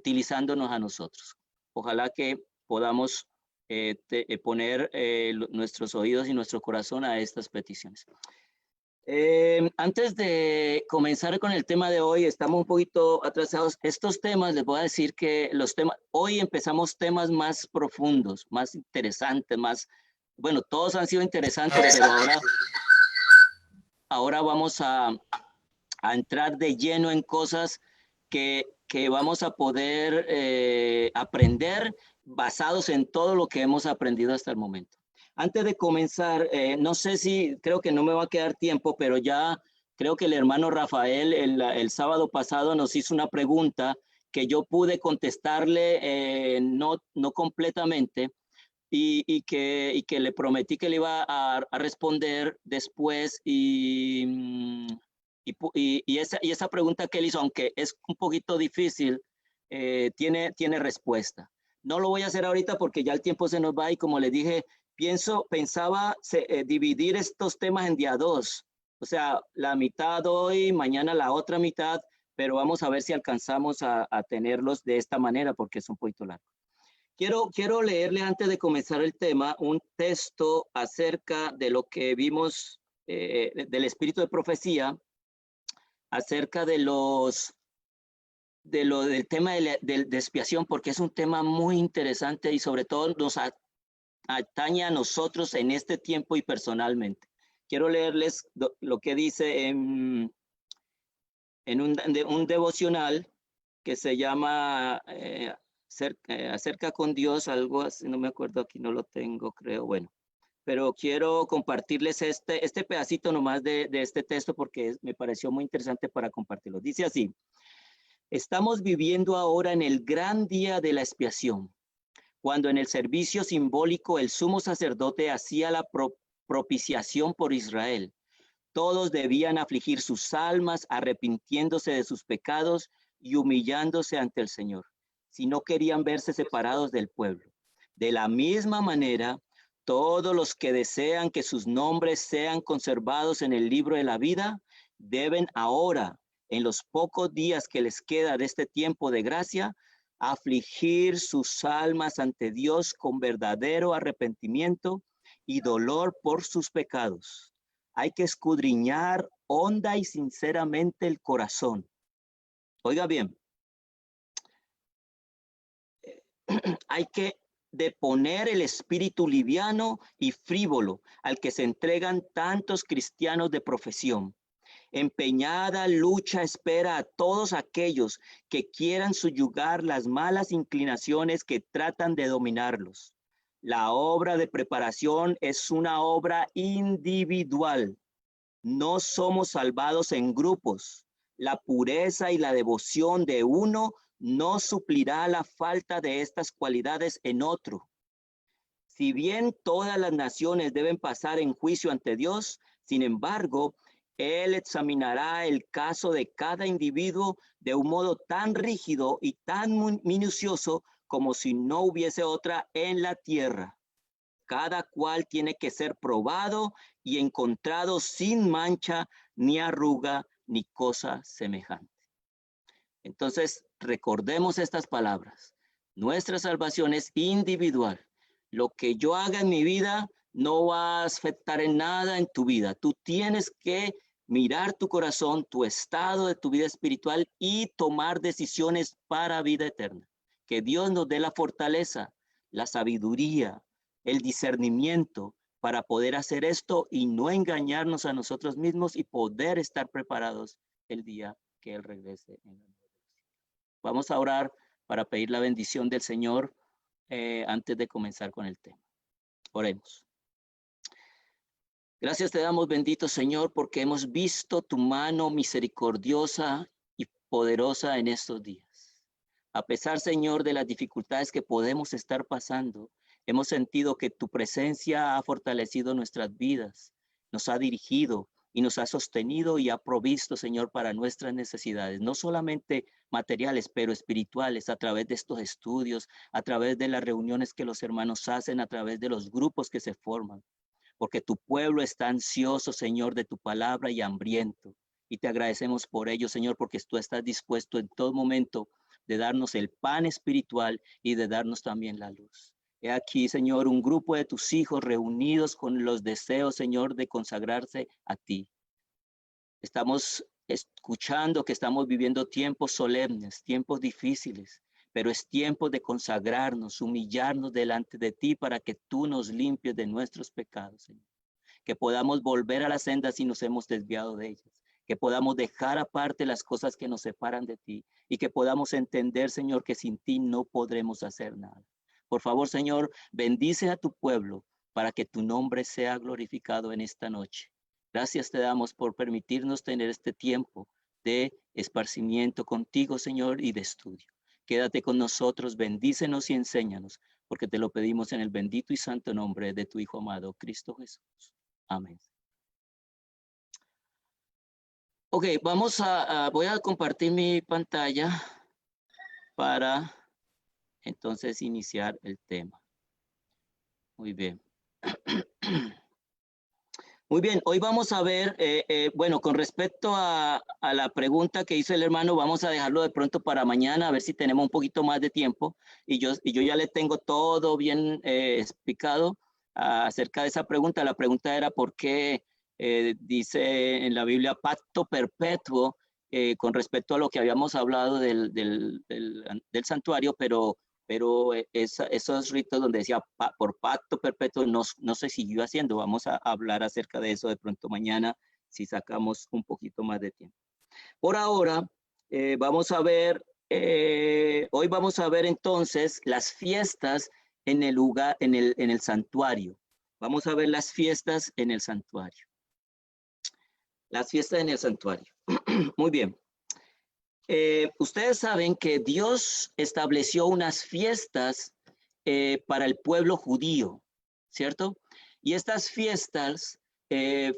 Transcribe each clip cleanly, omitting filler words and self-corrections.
utilizándonos a nosotros. Ojalá que podamos poner nuestros oídos y nuestro corazón a estas peticiones. Antes de comenzar con el tema de hoy, estamos un poquito atrasados. Estos temas, les voy a decir que hoy empezamos temas más profundos, más interesantes, bueno, todos han sido interesantes, pero ahora vamos a entrar de lleno en cosas que vamos a poder aprender basados en todo lo que hemos aprendido hasta el momento. Antes de comenzar, no sé si, creo que no me va a quedar tiempo, pero ya creo que el hermano Rafael el sábado pasado nos hizo una pregunta que yo pude contestarle no completamente y que le prometí que le iba a responder después y esa pregunta que él hizo, aunque es un poquito difícil, tiene respuesta. No lo voy a hacer ahorita porque ya el tiempo se nos va y como le dije, pensaba dividir estos temas en día 2, o sea, la mitad hoy, mañana la otra mitad, pero vamos a ver si alcanzamos a tenerlos de esta manera porque es un poquito largo. Quiero leerle antes de comenzar el tema un texto acerca de lo que vimos del espíritu de profecía, acerca del tema de expiación, porque es un tema muy interesante y sobre todo nos atañe a nosotros en este tiempo y personalmente. Quiero leerles lo que dice en un devocional que se llama Acerca con Dios, algo así, no me acuerdo, aquí no lo tengo, creo, bueno. Pero quiero compartirles este pedacito nomás de este texto porque me pareció muy interesante para compartirlo. Dice así: estamos viviendo ahora en el gran día de la expiación, cuando en el servicio simbólico el sumo sacerdote hacía la propiciación por Israel. Todos debían afligir sus almas, arrepintiéndose de sus pecados y humillándose ante el Señor, si no querían verse separados del pueblo. De la misma manera, todos los que desean que sus nombres sean conservados en el libro de la vida, deben ahora, en los pocos días que les queda de este tiempo de gracia, afligir sus almas ante Dios con verdadero arrepentimiento y dolor por sus pecados. Hay que escudriñar honda y sinceramente el corazón. Oiga bien, hay que deponer el espíritu liviano y frívolo al que se entregan tantos cristianos de profesión. Empeñada lucha espera a todos aquellos que quieran subyugar las malas inclinaciones que tratan de dominarlos. La obra de preparación es una obra individual. No somos salvados en grupos. La pureza y la devoción de uno no suplirá la falta de estas cualidades en otro. Si bien todas las naciones deben pasar en juicio ante Dios, sin embargo, Él examinará el caso de cada individuo de un modo tan rígido y tan minucioso como si no hubiese otra en la tierra. Cada cual tiene que ser probado y encontrado sin mancha, ni arruga, ni cosa semejante. Entonces, recordemos estas palabras. Nuestra salvación es individual. Lo que yo haga en mi vida no va a afectar en nada en tu vida. Tú tienes que mirar tu corazón, tu estado de tu vida espiritual y tomar decisiones para vida eterna. Que Dios nos dé la fortaleza, la sabiduría, el discernimiento para poder hacer esto y no engañarnos a nosotros mismos y poder estar preparados el día que Él regrese en la noche. Vamos a orar para pedir la bendición del Señor antes de comenzar con el tema. Oremos. Gracias te damos, bendito Señor, porque hemos visto tu mano misericordiosa y poderosa en estos días. A pesar, Señor, de las dificultades que podemos estar pasando, hemos sentido que tu presencia ha fortalecido nuestras vidas, nos ha dirigido y nos ha sostenido y ha provisto, Señor, para nuestras necesidades, no solamente materiales, pero espirituales, a través de estos estudios, a través de las reuniones que los hermanos hacen, a través de los grupos que se forman. Porque tu pueblo está ansioso, Señor, de tu palabra y hambriento. Y te agradecemos por ello, Señor, porque tú estás dispuesto en todo momento de darnos el pan espiritual y de darnos también la luz. He aquí, Señor, un grupo de tus hijos reunidos con los deseos, Señor, de consagrarse a ti. Estamos escuchando que estamos viviendo tiempos solemnes, tiempos difíciles, pero es tiempo de consagrarnos, humillarnos delante de ti para que tú nos limpies de nuestros pecados, Señor. Que podamos volver a la senda si nos hemos desviado de ellas, que podamos dejar aparte las cosas que nos separan de ti y que podamos entender, Señor, que sin ti no podremos hacer nada. Por favor, Señor, bendice a tu pueblo para que tu nombre sea glorificado en esta noche. Gracias te damos por permitirnos tener este tiempo de esparcimiento contigo, Señor, y de estudio. Quédate con nosotros, bendícenos y enséñanos, porque te lo pedimos en el bendito y santo nombre de tu Hijo amado, Cristo Jesús. Amén. Ok, voy a compartir mi pantalla para entonces iniciar el tema. Muy bien. Muy bien, hoy vamos a ver, bueno, con respecto a la pregunta que hizo el hermano, vamos a dejarlo de pronto para mañana, a ver si tenemos un poquito más de tiempo. Y yo ya le tengo todo bien explicado acerca de esa pregunta. La pregunta era por qué dice en la Biblia pacto perpetuo con respecto a lo que habíamos hablado del santuario, pero esos ritos donde decía por pacto perpetuo no se siguió haciendo. Vamos a hablar acerca de eso de pronto mañana si sacamos un poquito más de tiempo. Por ahora, vamos a ver, hoy vamos a ver entonces las fiestas en el lugar, en el santuario. Vamos a ver las fiestas en el santuario. Las fiestas en el santuario. Muy bien. Ustedes saben que Dios estableció unas fiestas para el pueblo judío, ¿cierto? Y estas fiestas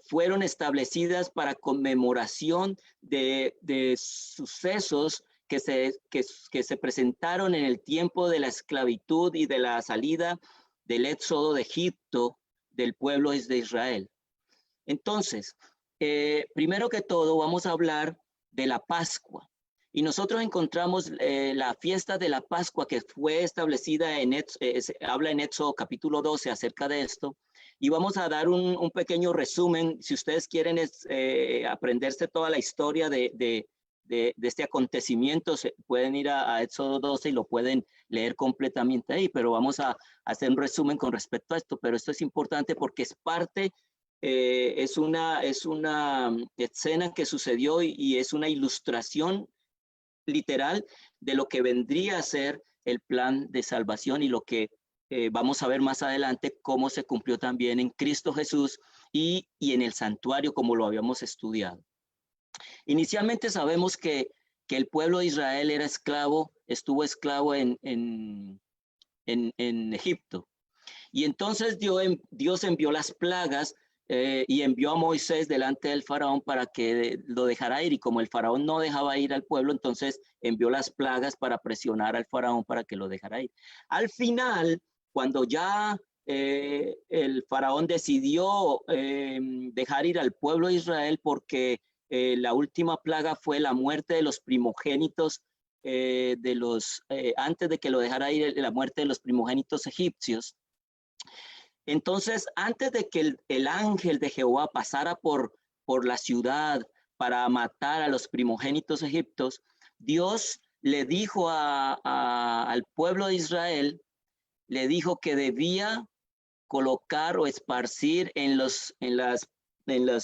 fueron establecidas para conmemoración de sucesos que se presentaron en el tiempo de la esclavitud y de la salida del éxodo de Egipto del pueblo de Israel. Entonces, primero que todo, vamos a hablar de la Pascua. Y nosotros encontramos la fiesta de la Pascua que fue establecida habla en Éxodo capítulo 12 acerca de esto. Y vamos a dar un pequeño resumen. Si ustedes quieren aprenderse toda la historia de este acontecimiento, pueden ir a Éxodo 12 y lo pueden leer completamente ahí. Pero vamos a hacer un resumen con respecto a esto. Pero esto es importante porque es parte... es una escena que sucedió y es una ilustración literal de lo que vendría a ser el plan de salvación y lo que vamos a ver más adelante cómo se cumplió también en Cristo Jesús y en el santuario como lo habíamos estudiado. Inicialmente sabemos que el pueblo de Israel era esclavo, estuvo esclavo en Egipto. Y entonces Dios envió las plagas y envió a Moisés delante del faraón para que lo dejara ir. Y como el faraón no dejaba ir al pueblo, entonces envió las plagas para presionar al faraón para que lo dejara ir. Al final, cuando ya el faraón decidió dejar ir al pueblo de Israel porque la última plaga fue la muerte de los primogénitos antes de que lo dejara ir, la muerte de los primogénitos egipcios. Entonces, antes de que el ángel de Jehová pasara por la ciudad para matar a los primogénitos egipcios, Dios le dijo al pueblo de Israel, le dijo que debía colocar o esparcir en los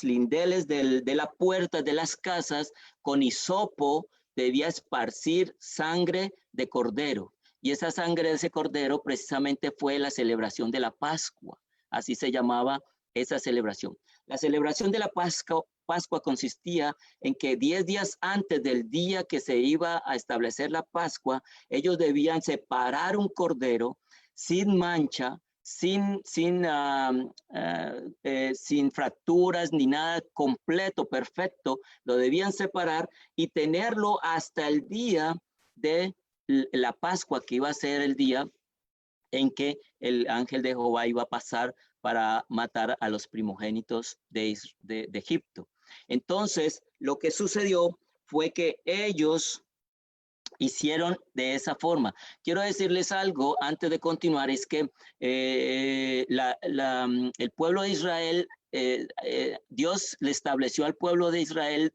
lindeles de la puerta de las casas con hisopo, debía esparcir sangre de cordero. Y esa sangre de ese cordero precisamente fue la celebración de la Pascua. Así se llamaba esa celebración. La celebración de la Pascua consistía en que 10 días antes del día que se iba a establecer la Pascua, ellos debían separar un cordero sin mancha, sin fracturas ni nada, completo, perfecto. Lo debían separar y tenerlo hasta el día de la Pascua, que iba a ser el día en que el ángel de Jehová iba a pasar para matar a los primogénitos de Egipto. Entonces, lo que sucedió fue que ellos hicieron de esa forma. Quiero decirles algo antes de continuar, es que el pueblo de Israel, Dios le estableció al pueblo de Israel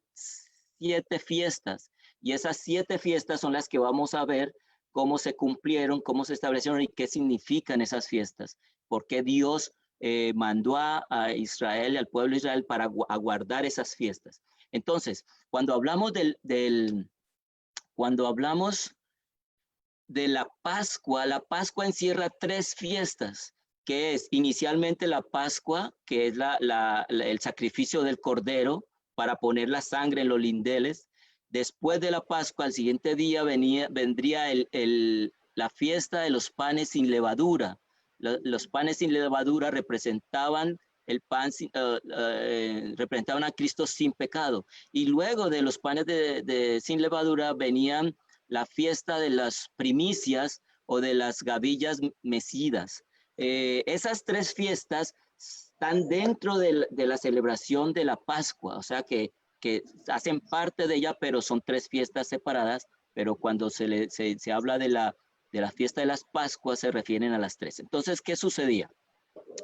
7 fiestas, y esas 7 fiestas son las que vamos a ver cómo se cumplieron, cómo se establecieron y qué significan esas fiestas, porque Dios mandó a Israel, al pueblo de Israel, para guardar esas fiestas. Entonces, cuando hablamos cuando hablamos de la Pascua encierra 3 fiestas, que es inicialmente la Pascua, que es el sacrificio del cordero para poner la sangre en los lindeles. Después de la Pascua, al siguiente día vendría la fiesta de los panes sin levadura. Los panes sin levadura representaban representaban a Cristo sin pecado. Y luego de los panes sin levadura venían la fiesta de las primicias o de las gavillas mecidas. Esas 3 fiestas están dentro de la celebración de la Pascua, o sea que hacen parte de ella, pero son 3 fiestas separadas, pero cuando se habla de la fiesta de las Pascuas se refieren a las 3. Entonces, ¿qué sucedía?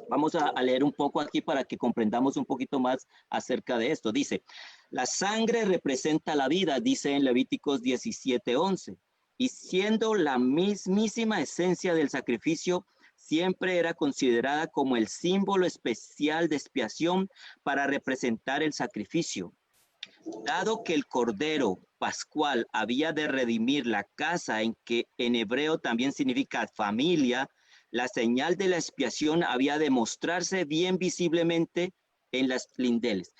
Vamos a leer un poco aquí para que comprendamos un poquito más acerca de esto. Dice, la sangre representa la vida, dice en Levíticos 17:11, y siendo la mismísima esencia del sacrificio, siempre era considerada como el símbolo especial de expiación para representar el sacrificio. Dado que el cordero pascual había de redimir la casa, en que en hebreo también significa familia, la señal de la expiación había de mostrarse bien visiblemente en las lindeles.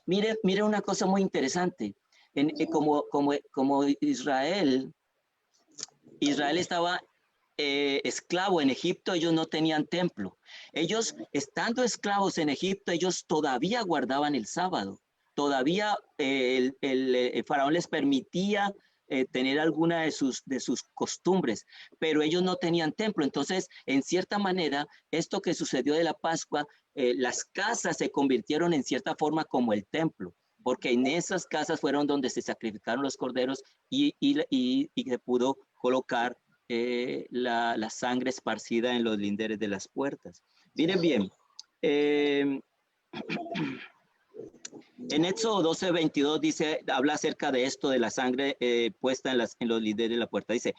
Mire una cosa muy interesante. Como Israel estaba esclavo en Egipto, ellos no tenían templo. Ellos, estando esclavos en Egipto, ellos todavía guardaban el sábado. Todavía el faraón les permitía tener alguna de sus costumbres, pero ellos no tenían templo. Entonces, en cierta manera, esto que sucedió de la Pascua, las casas se convirtieron en cierta forma como el templo, porque en esas casas fueron donde se sacrificaron los corderos y se pudo colocar la sangre esparcida en los lindeles de las puertas. Miren bien, en Éxodo 12:22 dice, habla acerca de esto de la sangre puesta en los lindeles de la puerta. Dice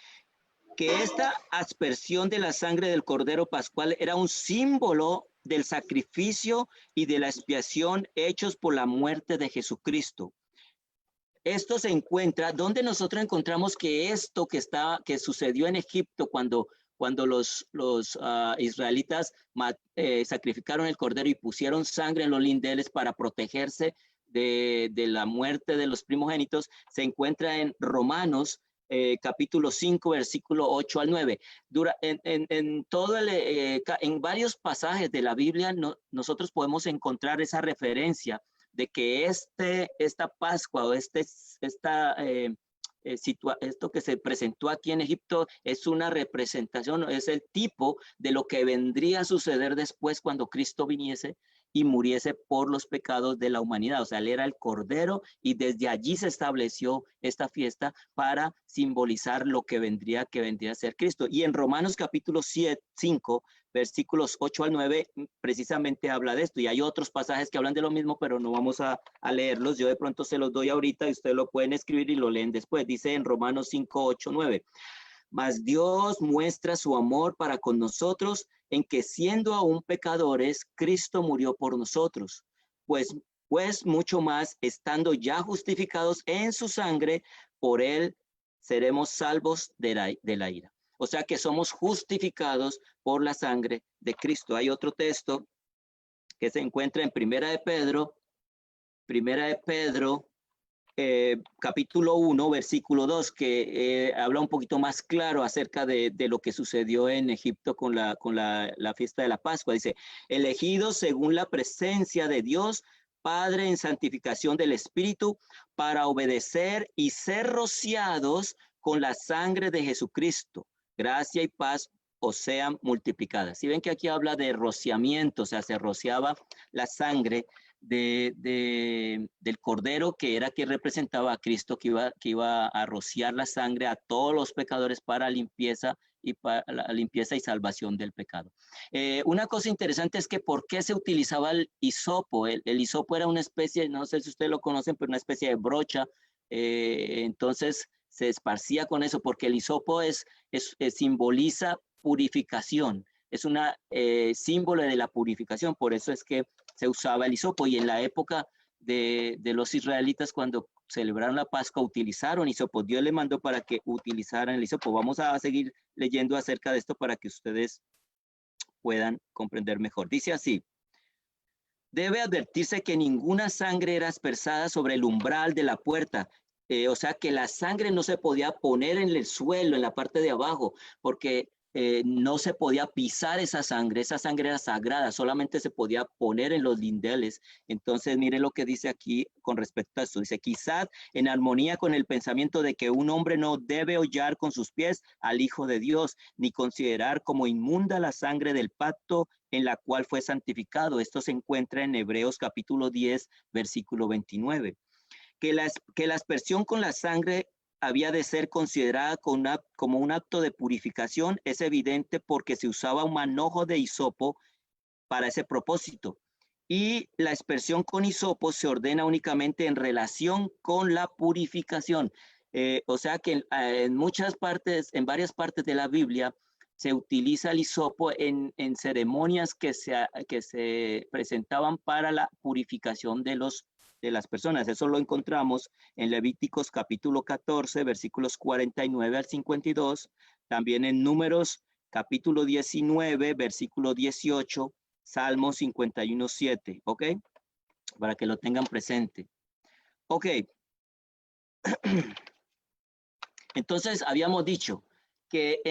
que esta aspersión de la sangre del cordero pascual era un símbolo del sacrificio y de la expiación hechos por la muerte de Jesucristo. Esto se encuentra donde nosotros encontramos que esto que sucedió en Egipto cuando los israelitas sacrificaron el cordero y pusieron sangre en los lindeles para protegerse de la muerte de los primogénitos, se encuentra en Romanos capítulo 5, versículo 8 al 9. En varios pasajes de la Biblia nosotros podemos encontrar esa referencia de que esta Pascua o esto que se presentó aquí en Egipto es una representación, es el tipo de lo que vendría a suceder después cuando Cristo viniese y muriese por los pecados de la humanidad. O sea, él era el Cordero y desde allí se estableció esta fiesta para simbolizar lo que vendría a ser Cristo. Y en Romanos capítulo 5, versículos 8 al 9, precisamente habla de esto. Y hay otros pasajes que hablan de lo mismo, pero no vamos a leerlos. Yo de pronto se los doy ahorita y ustedes lo pueden escribir y lo leen después. Dice en Romanos 5, 8, 9. Mas Dios muestra su amor para con nosotros en que siendo aún pecadores, Cristo murió por nosotros. Pues mucho más, estando ya justificados en su sangre, por él seremos salvos de la ira. O sea que somos justificados por la sangre de Cristo. Hay otro texto que se encuentra en Primera de Pedro, capítulo 1, versículo 2, que habla un poquito más claro acerca de lo que sucedió en Egipto con la fiesta de la Pascua. Dice, elegidos según la presencia de Dios, Padre en santificación del Espíritu, para obedecer y ser rociados con la sangre de Jesucristo. Gracia y paz os sean multiplicadas. Si ven que aquí habla de rociamiento, o sea, se rociaba la sangre del cordero, que era que representaba a Cristo, que iba a rociar la sangre a todos los pecadores para limpieza y para la limpieza y salvación del pecado. Una cosa interesante es que ¿por qué se utilizaba el hisopo? El hisopo era una especie, no sé si ustedes lo conocen, pero una especie de brocha. Entonces se esparcía con eso porque el hisopo simboliza purificación, es una símbolo de la purificación, por eso es que se usaba el hisopo. Y en la época de los israelitas, cuando celebraron la Pascua, utilizaron hisopo. Dios le mandó para que utilizaran el hisopo. Vamos a seguir leyendo acerca de esto para que ustedes puedan comprender mejor. Dice así: debe advertirse que ninguna sangre era aspersada sobre el umbral de la puerta. O sea que la sangre no se podía poner en el suelo, en la parte de abajo, porque no se podía pisar esa sangre era sagrada, solamente se podía poner en los lindeles. Entonces, mire lo que dice aquí con respecto a esto. Dice, quizás en armonía con el pensamiento de que un hombre no debe hollar con sus pies al Hijo de Dios, ni considerar como inmunda la sangre del pacto en la cual fue santificado. Esto se encuentra en Hebreos capítulo 10, versículo 29. Que la aspersión con la sangre había de ser considerada como un acto de purificación es evidente porque se usaba un manojo de hisopo para ese propósito. Y la aspersión con hisopo se ordena únicamente en relación con la purificación. O sea que en varias partes de la Biblia, se utiliza el hisopo en ceremonias que se presentaban para la purificación de las personas. Eso lo encontramos en Levíticos capítulo 14, versículos 49 al 52, también en Números capítulo 19, versículo 18, Salmo 51, 7, ¿ok? Para que lo tengan presente. Ok. Entonces, habíamos dicho que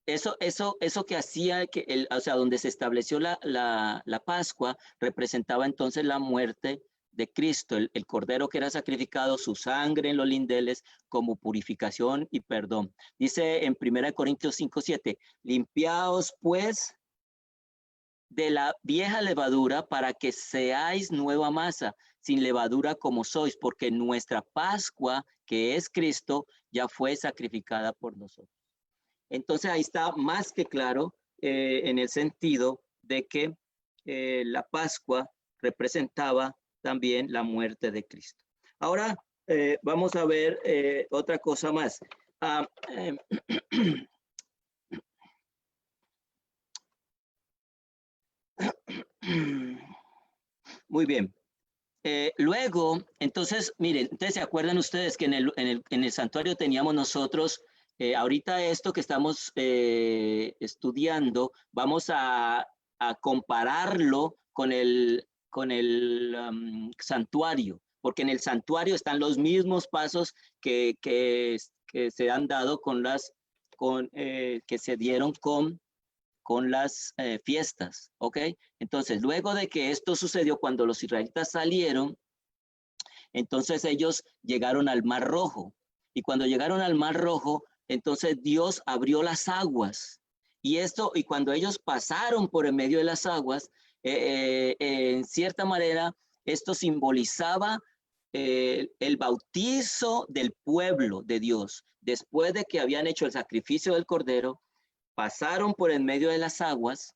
eso que hacía, o sea, donde se estableció la Pascua, representaba entonces la muerte de Cristo, el cordero que era sacrificado, su sangre en los lindeles como purificación y perdón. Dice en 1 Corintios 5:7, limpiaos pues de la vieja levadura para que seáis nueva masa, sin levadura como sois, porque nuestra Pascua, que es Cristo, ya fue sacrificada por nosotros. Entonces ahí está más que claro en el sentido de que la Pascua representaba también la muerte de Cristo. Ahora vamos a ver otra cosa más. Muy bien. Luego, entonces, miren, entonces se acuerdan ustedes que en el santuario teníamos nosotros, ahorita esto que estamos estudiando, vamos a compararlo con el santuario, porque en el santuario están los mismos pasos que se han dado que se dieron con las fiestas, ¿ok? Entonces, luego de que esto sucedió, cuando los israelitas salieron, entonces ellos llegaron al Mar Rojo. Y cuando llegaron al Mar Rojo, entonces Dios abrió las aguas. Y cuando ellos pasaron por en medio de las aguas, en cierta manera, esto simbolizaba el bautizo del pueblo de Dios. Después de que habían hecho el sacrificio del Cordero, pasaron por en medio de las aguas,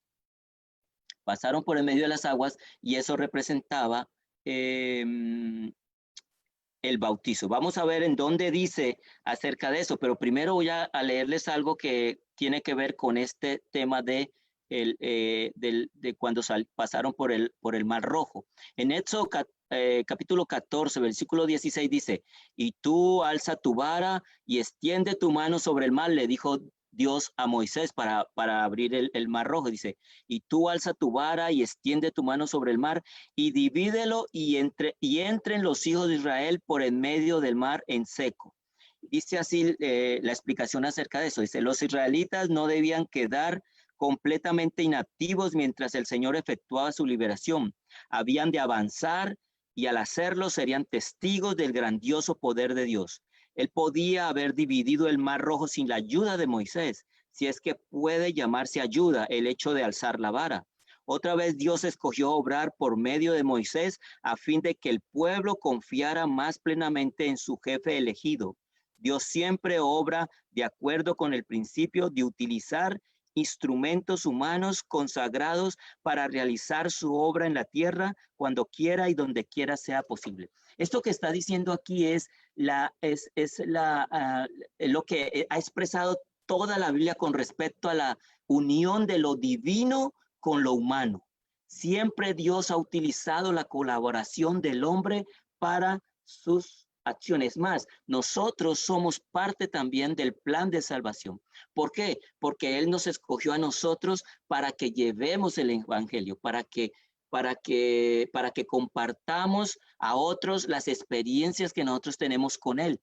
y eso representaba el bautizo. Vamos a ver en dónde dice acerca de eso, pero primero voy a leerles algo que tiene que ver con este tema de cuando pasaron por el Mar Rojo. En Éxodo capítulo 14, versículo 16 dice, y tú alza tu vara y extiende tu mano sobre el mar, le dijo Dios a Moisés para abrir el Mar Rojo. Dice, y tú alza tu vara y extiende tu mano sobre el mar y divídelo y entren los hijos de Israel por en medio del mar en seco. Dice así la explicación acerca de eso. Dice, los israelitas no debían quedar completamente inactivos mientras el Señor efectuaba su liberación. Habían de avanzar y al hacerlo serían testigos del grandioso poder de Dios. Él podía haber dividido el Mar Rojo sin la ayuda de Moisés, si es que puede llamarse ayuda el hecho de alzar la vara. Otra vez Dios escogió obrar por medio de Moisés a fin de que el pueblo confiara más plenamente en su jefe elegido. Dios siempre obra de acuerdo con el principio de utilizar instrumentos humanos consagrados para realizar su obra en la tierra cuando quiera y donde quiera sea posible. Esto que está diciendo aquí es lo que ha expresado toda la Biblia con respecto a la unión de lo divino con lo humano. Siempre Dios ha utilizado la colaboración del hombre para sus acciones. Más, nosotros somos parte también del plan de salvación. ¿Por qué? Porque Él nos escogió a nosotros para que llevemos el evangelio, para que compartamos a otros las experiencias que nosotros tenemos con Él.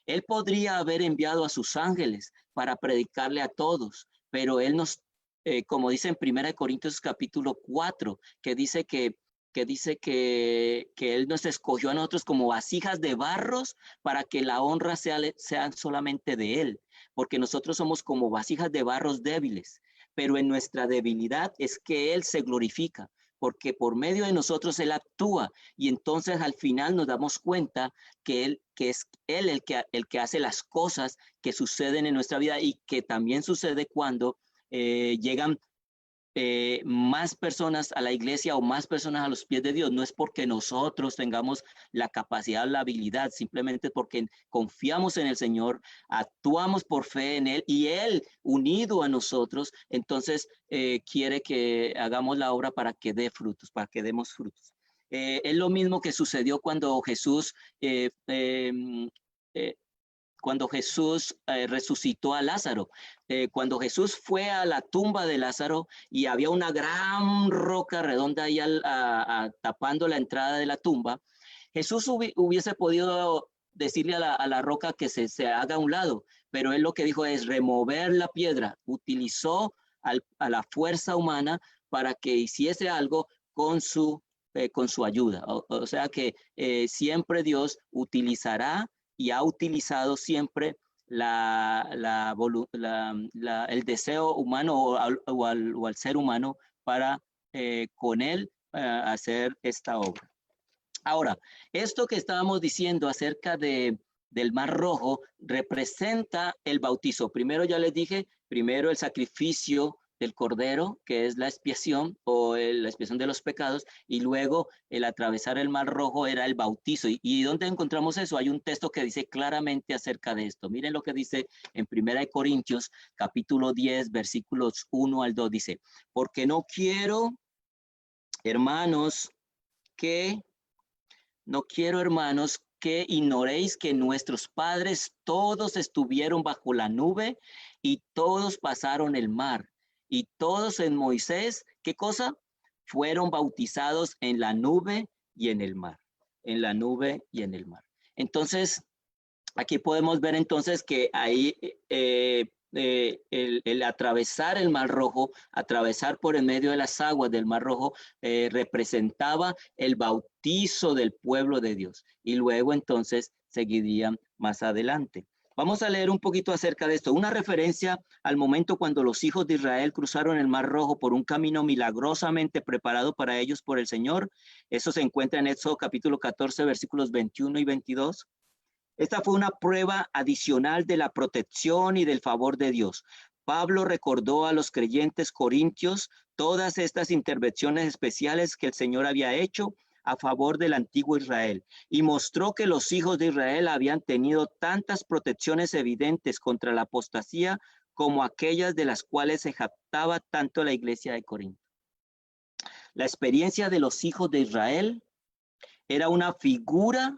Él podría haber enviado a sus ángeles para predicarle a todos, pero Él nos, como dice en 1 Corintios capítulo 4, que dice que Él nos escogió a nosotros como vasijas de barros para que la honra sea solamente de Él, porque nosotros somos como vasijas de barros débiles, pero en nuestra debilidad es que Él se glorifica, porque por medio de nosotros Él actúa, y entonces al final nos damos cuenta que es Él el que hace las cosas que suceden en nuestra vida, y que también sucede cuando llegan más personas a la iglesia o más personas a los pies de Dios. No es porque nosotros tengamos la capacidad, la habilidad, simplemente porque confiamos en el Señor, actuamos por fe en Él, y Él, unido a nosotros, entonces quiere que hagamos la obra para que dé frutos, para que demos frutos. Es lo mismo que sucedió cuando Jesús resucitó a Lázaro. Cuando Jesús fue a la tumba de Lázaro y había una gran roca redonda ahí tapando la entrada de la tumba, Jesús hubiese podido decirle a la roca que se haga a un lado, pero él lo que dijo es remover la piedra. Utilizó a la fuerza humana para que hiciese algo con su ayuda. O sea que siempre Dios utilizará y ha utilizado siempre el deseo humano o al ser humano para con él hacer esta obra. Ahora, esto que estábamos diciendo acerca del Mar Rojo representa el bautizo. Primero ya les dije, primero el sacrificio del Cordero, que es la expiación la expiación de los pecados, y luego el atravesar el Mar Rojo era el bautizo. ¿Y dónde encontramos eso? Hay un texto que dice claramente acerca de esto. Miren lo que dice en 1 Corintios, capítulo 10, versículos 1 al 2. Dice, porque no quiero, hermanos, que ignoréis que nuestros padres todos estuvieron bajo la nube y todos pasaron el mar. Y todos en Moisés, ¿qué cosa? Fueron bautizados en la nube y en el mar. En la nube y en el mar. Entonces, aquí podemos ver entonces que ahí el atravesar el Mar Rojo, atravesar por en medio de las aguas del Mar Rojo, representaba el bautizo del pueblo de Dios. Y luego entonces seguirían más adelante. Vamos a leer un poquito acerca de esto. Una referencia al momento cuando los hijos de Israel cruzaron el Mar Rojo por un camino milagrosamente preparado para ellos por el Señor. Eso se encuentra en Éxodo capítulo 14, versículos 21 y 22. Esta fue una prueba adicional de la protección y del favor de Dios. Pablo recordó a los creyentes corintios todas estas intervenciones especiales que el Señor había hecho a favor del antiguo Israel, y mostró que los hijos de Israel habían tenido tantas protecciones evidentes contra la apostasía como aquellas de las cuales se jactaba tanto la iglesia de Corinto. La experiencia de los hijos de Israel era una figura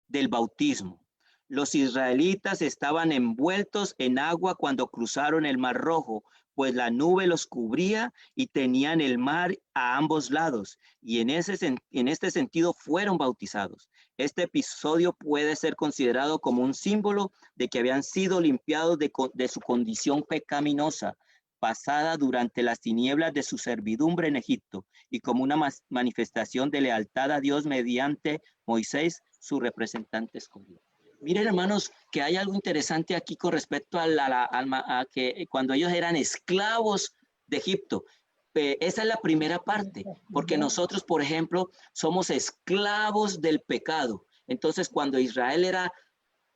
del bautismo. Los israelitas estaban envueltos en agua cuando cruzaron el Mar Rojo, pues la nube los cubría y tenían el mar a ambos lados, y en este sentido fueron bautizados. Este episodio puede ser considerado como un símbolo de que habían sido limpiados de su condición pecaminosa, pasada durante las tinieblas de su servidumbre en Egipto, y como una manifestación de lealtad a Dios mediante Moisés, su representante escogido. Miren, hermanos, que hay algo interesante aquí con respecto a que cuando ellos eran esclavos de Egipto, esa es la primera parte, porque nosotros, por ejemplo, somos esclavos del pecado. Entonces, cuando Israel era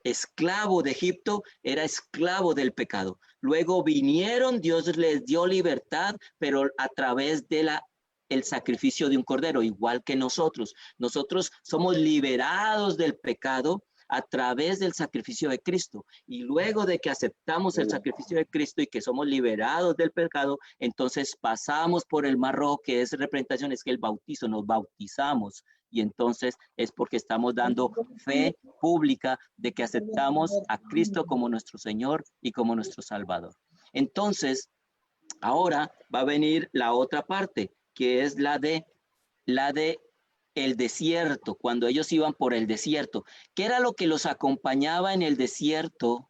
esclavo de Egipto, era esclavo del pecado. Luego vinieron, Dios les dio libertad, pero a través de el sacrificio de un cordero, igual que nosotros. Nosotros somos liberados del pecado a través del sacrificio de Cristo. Y luego de que aceptamos el sacrificio de Cristo y que somos liberados del pecado, entonces pasamos por el Mar Rojo, que es representación, es que el bautizo, nos bautizamos. Y entonces es porque estamos dando fe pública de que aceptamos a Cristo como nuestro Señor y como nuestro Salvador. Entonces, ahora va a venir la otra parte, que es la de el desierto, cuando ellos iban por el desierto. ¿Qué era lo que los acompañaba en el desierto?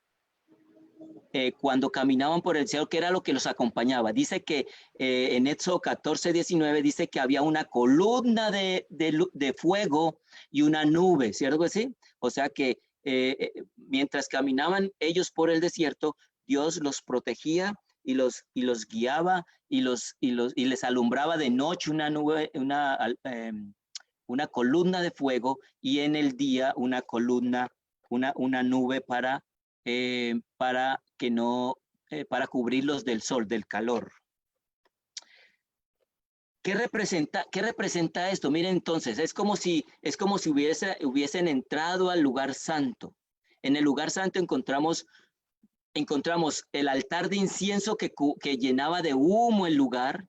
Cuando caminaban por el desierto, ¿qué era lo que los acompañaba? Dice que en Éxodo 14:19 dice que había una columna de fuego y una nube, ¿cierto que sí? O sea que mientras caminaban ellos por el desierto, Dios los protegía y los guiaba y les alumbraba de noche una nube, una columna de fuego, y en el día una columna, una nube para que no, para cubrirlos del sol, del calor. ¿Qué representa esto? Miren, entonces, es como si hubiesen entrado al lugar santo. En el lugar santo encontramos el altar de incienso que llenaba de humo el lugar,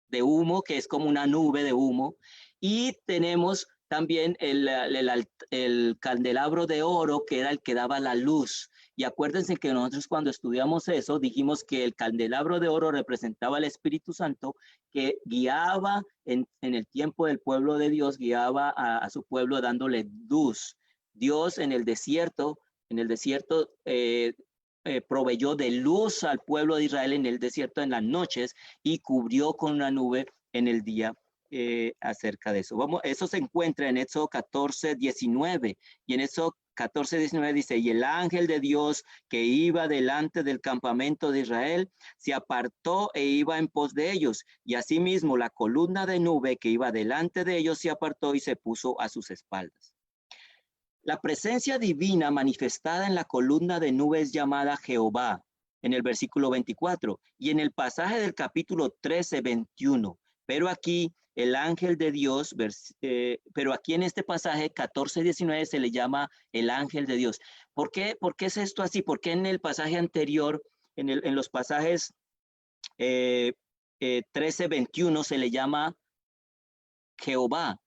de humo, que es como una nube de humo, y tenemos también el candelabro de oro, que era el que daba la luz. Y acuérdense que nosotros cuando estudiamos eso, dijimos que el candelabro de oro representaba al Espíritu Santo, que guiaba en el tiempo del pueblo de Dios, guiaba a su pueblo dándole luz. Dios en el desierto proveyó de luz al pueblo de Israel en el desierto en las noches y cubrió con una nube en el día. Acerca de eso. Eso se encuentra en Éxodo 14:19, y en Éxodo 14:19 dice: y el ángel de Dios que iba delante del campamento de Israel se apartó e iba en pos de ellos, y asimismo la columna de nube que iba delante de ellos se apartó y se puso a sus espaldas. La presencia divina manifestada en la columna de nube es llamada Jehová en el versículo 24, y en el pasaje del capítulo 13:21. Pero aquí el ángel de Dios, pero aquí en este pasaje 14:19 se le llama el ángel de Dios. ¿Por qué es esto así? Porque en el pasaje anterior, en los pasajes 13:21 se le llama Jehová,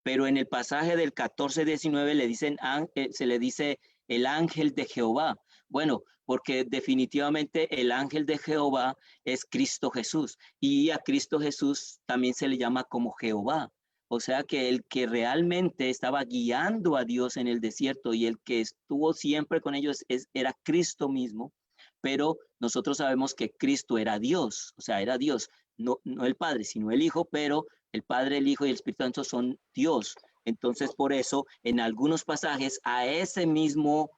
pero en el pasaje del 14:19 se le dice el ángel de Jehová? Bueno, porque definitivamente el ángel de Jehová es Cristo Jesús, y a Cristo Jesús también se le llama como Jehová. O sea que el que realmente estaba guiando a Dios en el desierto y el que estuvo siempre con ellos era Cristo mismo, pero nosotros sabemos que Cristo era Dios, o sea, era Dios, no el Padre, sino el Hijo, pero el Padre, el Hijo y el Espíritu Santo son Dios. Entonces, por eso, en algunos pasajes, a ese mismo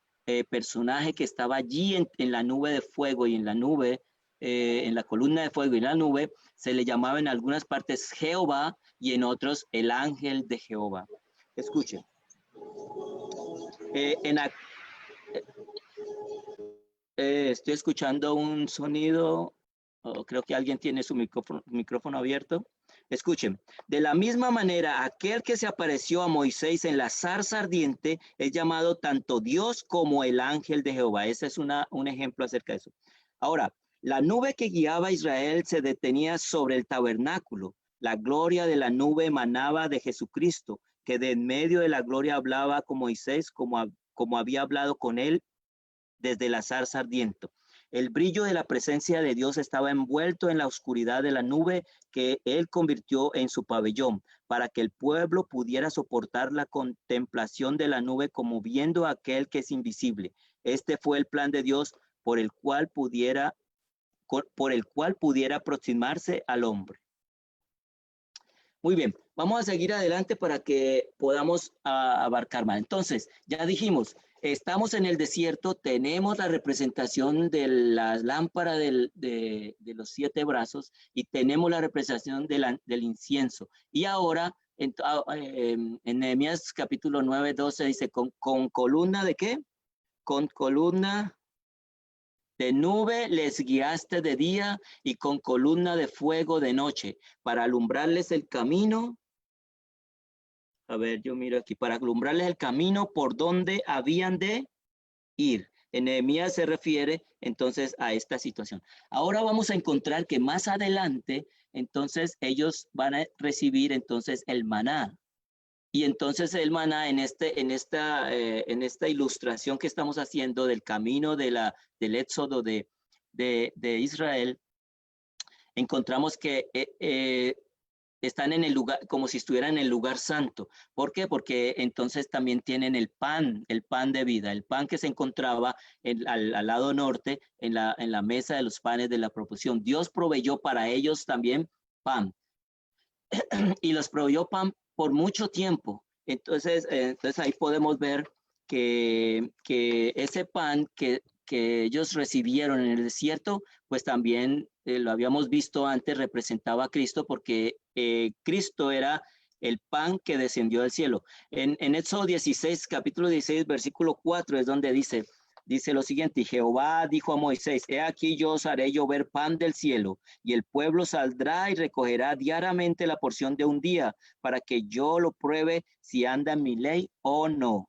personaje que estaba allí en la nube de fuego y en la nube, en la columna de fuego y en la nube, se le llamaba en algunas partes Jehová y en otros el ángel de Jehová. Escuchen. Estoy escuchando un sonido, creo que alguien tiene su micrófono abierto. Escuchen, de la misma manera, aquel que se apareció a Moisés en la zarza ardiente es llamado tanto Dios como el ángel de Jehová. Ese es un ejemplo acerca de eso. Ahora, la nube que guiaba a Israel se detenía sobre el tabernáculo. La gloria de la nube emanaba de Jesucristo, que de en medio de la gloria hablaba con Moisés como había hablado con él desde la zarza ardiente. El brillo de la presencia de Dios estaba envuelto en la oscuridad de la nube que él convirtió en su pabellón, para que el pueblo pudiera soportar la contemplación de la nube como viendo a aquel que es invisible. Este fue el plan de Dios por el cual pudiera aproximarse al hombre. Muy bien, vamos a seguir adelante para que podamos abarcar más. Entonces, ya dijimos, estamos en el desierto, tenemos la representación de la lámpara de los 7 brazos y tenemos la representación del incienso. Y ahora, en Nehemías capítulo 9, 12 dice, con columna de ¿qué? Con columna de nube les guiaste de día y con columna de fuego de noche para alumbrarles el camino. A ver, yo miro aquí, para alumbrarles el camino por donde habían de ir. En Nehemías se refiere entonces a esta situación. Ahora vamos a encontrar que más adelante, entonces ellos van a recibir entonces el maná. Y entonces el maná en esta ilustración que estamos haciendo del camino del éxodo de Israel, encontramos que están en el lugar, como si estuvieran en el lugar santo. ¿Por qué? Porque entonces también tienen el pan de vida, el pan que se encontraba al lado norte, en la mesa de los panes de la proposición. Dios proveyó para ellos también pan. Y los proveyó pan por mucho tiempo. Entonces ahí podemos ver que ese pan que ellos recibieron en el desierto, pues también lo habíamos visto antes, representaba a Cristo, porque Cristo era el pan que descendió del cielo. En Éxodo 16, capítulo 16, versículo 4, es donde dice lo siguiente: y Jehová dijo a Moisés, he aquí yo os haré llover pan del cielo, y el pueblo saldrá y recogerá diariamente la porción de un día, para que yo lo pruebe si anda en mi ley o no.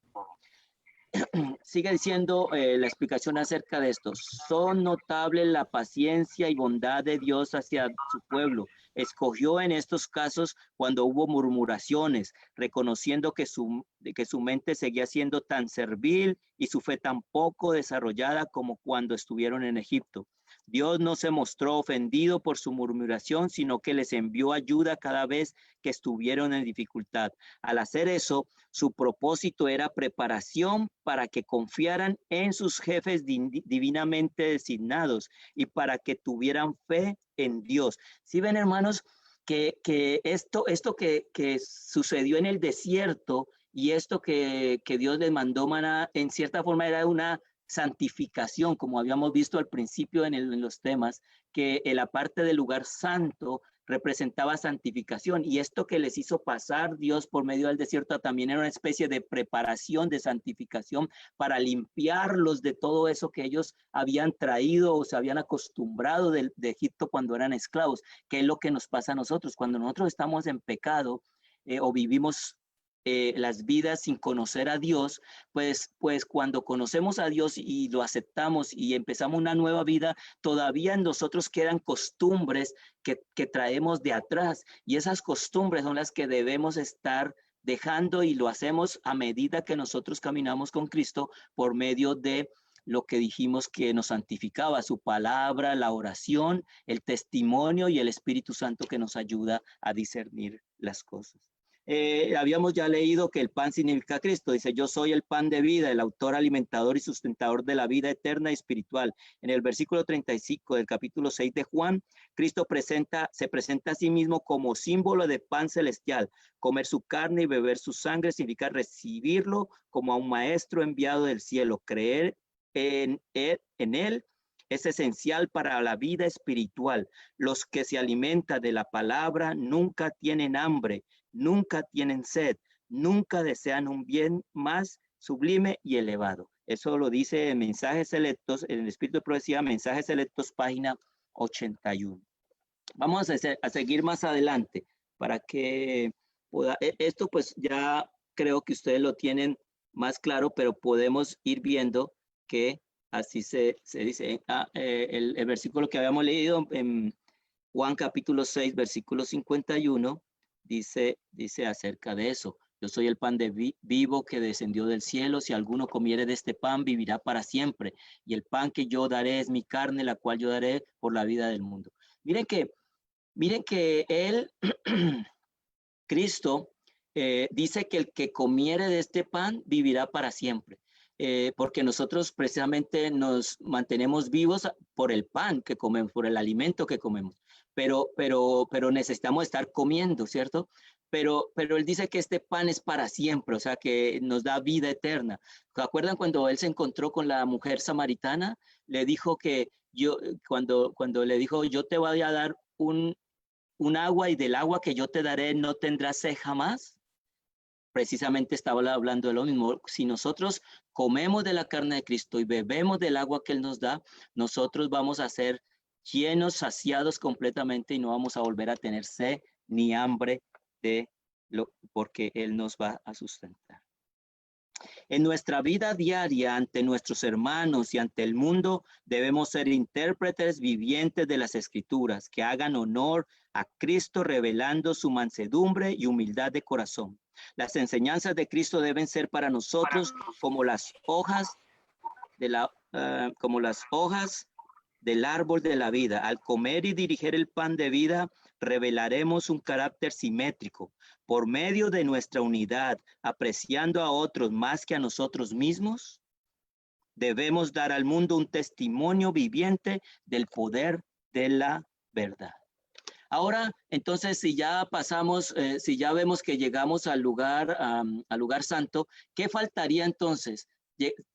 Sigue diciendo la explicación acerca de esto. Son notables la paciencia y bondad de Dios hacia su pueblo. Escogió en estos casos cuando hubo murmuraciones, reconociendo que su mente seguía siendo tan servil y su fe tan poco desarrollada como cuando estuvieron en Egipto. Dios no se mostró ofendido por su murmuración, sino que les envió ayuda cada vez que estuvieron en dificultad. Al hacer eso, su propósito era preparación para que confiaran en sus jefes divinamente designados y para que tuvieran fe en Dios. ¿Sí ven, hermanos, que esto que sucedió en el desierto y esto que Dios les mandó maná, en cierta forma era una santificación, como habíamos visto al principio en los temas, que la parte del lugar santo representaba santificación, y esto que les hizo pasar Dios por medio del desierto también era una especie de preparación, de santificación, para limpiarlos de todo eso que ellos habían traído o se habían acostumbrado de Egipto cuando eran esclavos, que es lo que nos pasa a nosotros cuando nosotros estamos en pecado o vivimos las vidas sin conocer a Dios. Pues cuando conocemos a Dios y lo aceptamos y empezamos una nueva vida, todavía en nosotros quedan costumbres que traemos de atrás, y esas costumbres son las que debemos estar dejando, y lo hacemos a medida que nosotros caminamos con Cristo por medio de lo que dijimos que nos santificaba, su palabra, la oración, el testimonio y el Espíritu Santo que nos ayuda a discernir las cosas. Habíamos ya leído que el pan significa Cristo. Dice, yo soy el pan de vida, el autor, alimentador y sustentador de la vida eterna y espiritual. En el versículo 35 del capítulo 6 de Juan, Cristo se presenta a sí mismo como símbolo de pan celestial. Comer su carne y beber su sangre significa recibirlo como a un maestro enviado del cielo. Creer en él es esencial para la vida espiritual. Los que se alimentan de la palabra nunca tienen hambre, nunca tienen sed, nunca desean un bien más sublime y elevado. Eso lo dice en Mensajes Selectos, en el Espíritu de Profecía, Mensajes Selectos, página 81. Vamos a seguir más adelante para que esto pues ya creo que ustedes lo tienen más claro, pero podemos ir viendo que así se dice. El versículo que habíamos leído en Juan capítulo 6, versículo 51, dice acerca de eso. Yo soy el pan vivo que descendió del cielo. Si alguno comiere de este pan, vivirá para siempre. Y el pan que yo daré es mi carne, la cual yo daré por la vida del mundo. Miren que él, Cristo, dice que el que comiere de este pan vivirá para siempre. porque nosotros precisamente nos mantenemos vivos por el pan que comemos, por el alimento que comemos, pero necesitamos estar comiendo, ¿cierto? Pero él dice que este pan es para siempre, o sea, que nos da vida eterna. ¿Se acuerdan cuando él se encontró con la mujer samaritana? Le dijo que cuando le dijo, yo te voy a dar un agua y del agua que yo te daré no tendrás sed jamás. Precisamente estaba hablando de lo mismo. Si nosotros comemos de la carne de Cristo y bebemos del agua que Él nos da, nosotros vamos a ser llenos, saciados completamente y no vamos a volver a tener sed ni hambre porque Él nos va a sustentar. En nuestra vida diaria, ante nuestros hermanos y ante el mundo, debemos ser intérpretes vivientes de las Escrituras, que hagan honor a Cristo revelando su mansedumbre y humildad de corazón. Las enseñanzas de Cristo deben ser para nosotros como las hojas del árbol de la vida. Al comer y dirigir el pan de vida, revelaremos un carácter simétrico. Por medio de nuestra unidad, apreciando a otros más que a nosotros mismos, debemos dar al mundo un testimonio viviente del poder de la verdad. Ahora, entonces, si ya pasamos, si ya vemos que llegamos al lugar santo, ¿qué faltaría entonces?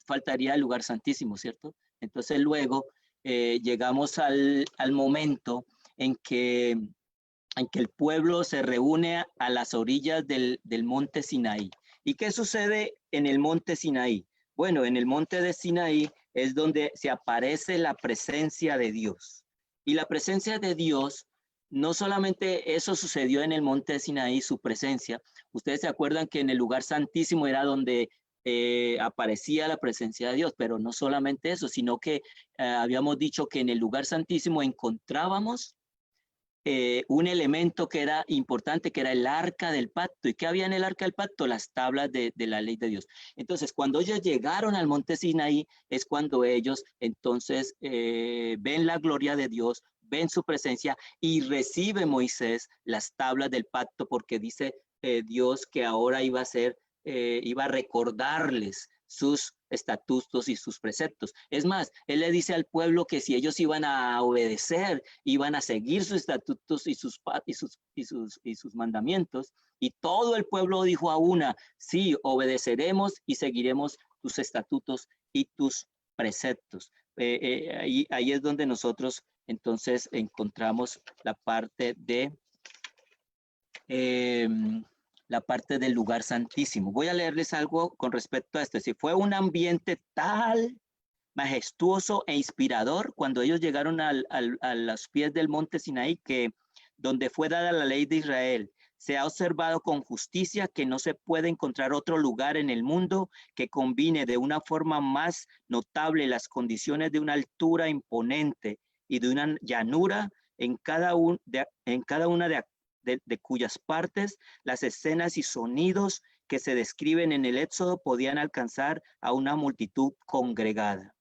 Faltaría el lugar santísimo, ¿cierto? Entonces luego llegamos al momento en que el pueblo se reúne a las orillas del monte Sinaí. ¿Y qué sucede en el monte Sinaí? Bueno, en el monte de Sinaí es donde se aparece la presencia de Dios. Y la presencia de Dios, no solamente eso sucedió en el monte de Sinaí, su presencia. Ustedes se acuerdan que en el lugar santísimo era donde aparecía la presencia de Dios, pero no solamente eso, sino que habíamos dicho que en el lugar santísimo encontrábamos un elemento que era importante, que era el arca del pacto. ¿Y qué había en el arca del pacto? Las tablas de la ley de Dios. Entonces, cuando ellos llegaron al monte Sinaí, es cuando ellos entonces ven la gloria de Dios, ven su presencia y recibe Moisés las tablas del pacto, porque dice Dios que ahora iba a recordarles sus estatutos y sus preceptos. Es más, él le dice al pueblo que si ellos iban a obedecer, iban a seguir sus estatutos y sus mandamientos, y todo el pueblo dijo a una, sí, obedeceremos y seguiremos tus estatutos y tus preceptos. Ahí es donde nosotros entonces encontramos la parte del lugar santísimo. Voy a leerles algo con respecto a esto. Si fue un ambiente tal majestuoso e inspirador cuando ellos llegaron a los pies del monte Sinaí, que donde fue dada la ley de Israel, se ha observado con justicia que no se puede encontrar otro lugar en el mundo que combine de una forma más notable las condiciones de una altura imponente y de una llanura en cada una de cuyas partes las escenas y sonidos que se describen en el Éxodo podían alcanzar a una multitud congregada.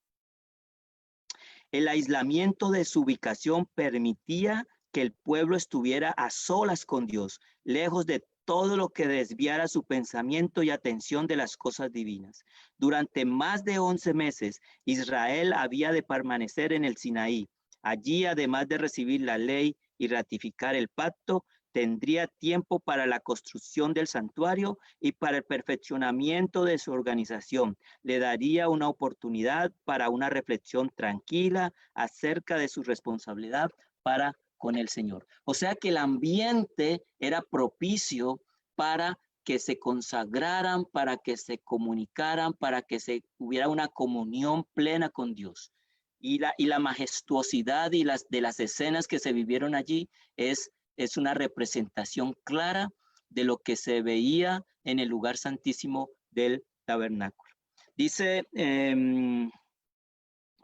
El aislamiento de su ubicación permitía que el pueblo estuviera a solas con Dios, lejos de todo lo que desviara su pensamiento y atención de las cosas divinas. Durante más de 11 meses, Israel había de permanecer en el Sinaí. Allí, además de recibir la ley y ratificar el pacto, tendría tiempo para la construcción del santuario y para el perfeccionamiento de su organización. Le daría una oportunidad para una reflexión tranquila acerca de su responsabilidad para con el Señor. O sea que el ambiente era propicio para que se consagraran, para que se comunicaran, para que hubiera una comunión plena con Dios. Y la majestuosidad de las escenas que se vivieron allí es una representación clara de lo que se veía en el lugar santísimo del tabernáculo. Dice,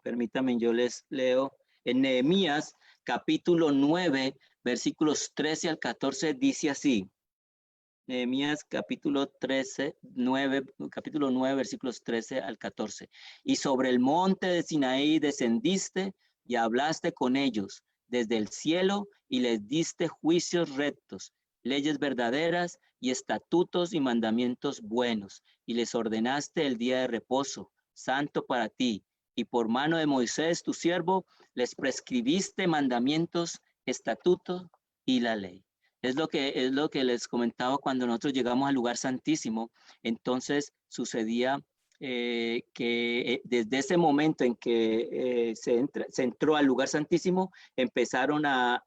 permítanme, yo les leo, en Nehemías capítulo 9, versículos 13 al 14, dice así. Nehemías capítulo 9, versículos 13 al 14. Y sobre el monte de Sinaí descendiste y hablaste con ellos desde el cielo y les diste juicios rectos, leyes verdaderas y estatutos y mandamientos buenos, y les ordenaste el día de reposo santo para ti, y por mano de Moisés, tu siervo, les prescribiste mandamientos, estatutos y la ley. Es lo que les comentaba cuando nosotros llegamos al lugar santísimo. Entonces sucedía que desde ese momento en que se entró al lugar santísimo, empezaron a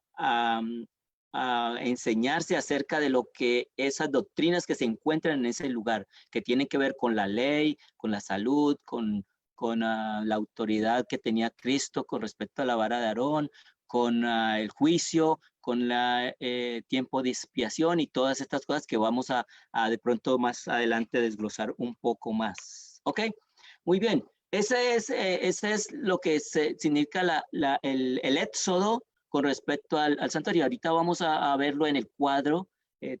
enseñarse acerca de lo que esas doctrinas que se encuentran en ese lugar, que tienen que ver con la ley, con la salud, con la autoridad que tenía Cristo con respecto a la vara de Aarón, con el juicio, con el tiempo de expiación y todas estas cosas que vamos a de pronto más adelante desglosar un poco más. ¿Ok? Muy bien. Ese es lo que significa el éxodo con respecto al santuario. Ahorita vamos a verlo en el cuadro.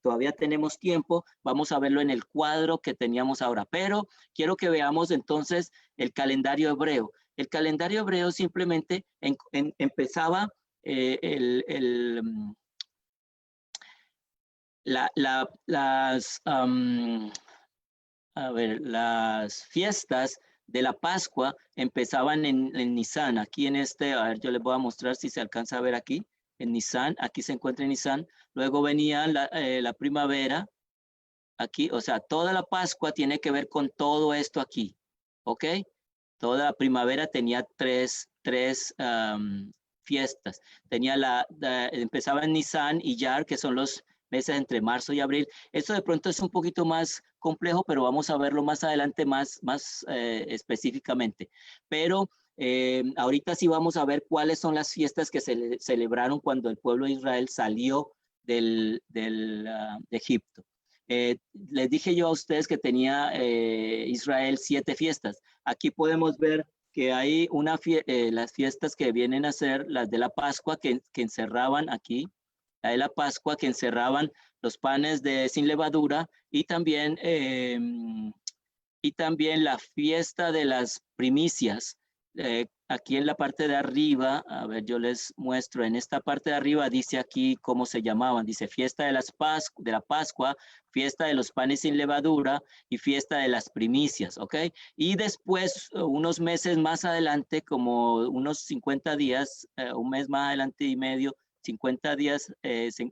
Todavía tenemos tiempo. Vamos a verlo en el cuadro que teníamos ahora. Pero quiero que veamos entonces el calendario hebreo. El calendario hebreo simplemente empezaba las fiestas de la Pascua empezaban en Nisan. Aquí a ver, yo les voy a mostrar si se alcanza a ver aquí, en Nisan. Aquí se encuentra en Nisan. Luego venía la primavera, aquí, o sea, toda la Pascua tiene que ver con todo esto aquí, ¿ok? Toda la primavera tenía tres fiestas. Empezaba en Nisan y Iyar, que son los meses entre marzo y abril. Esto de pronto es un poquito más complejo, pero vamos a verlo más adelante más específicamente. Pero ahorita sí vamos a ver cuáles son las fiestas que se celebraron cuando el pueblo de Israel salió de Egipto. Les dije yo a ustedes que tenía Israel 7 fiestas. Aquí podemos ver que hay las fiestas que vienen a ser las de la Pascua que encerraban aquí, la de la Pascua que encerraban los panes sin levadura y también la fiesta de las primicias. Aquí en la parte de arriba, a ver, yo les muestro, en esta parte de arriba dice aquí cómo se llamaban, dice fiesta de la Pascua, fiesta de los panes sin levadura y fiesta de las primicias, ¿ok? Y después, unos meses más adelante, como unos 50 días, un mes más adelante y medio, 50 días,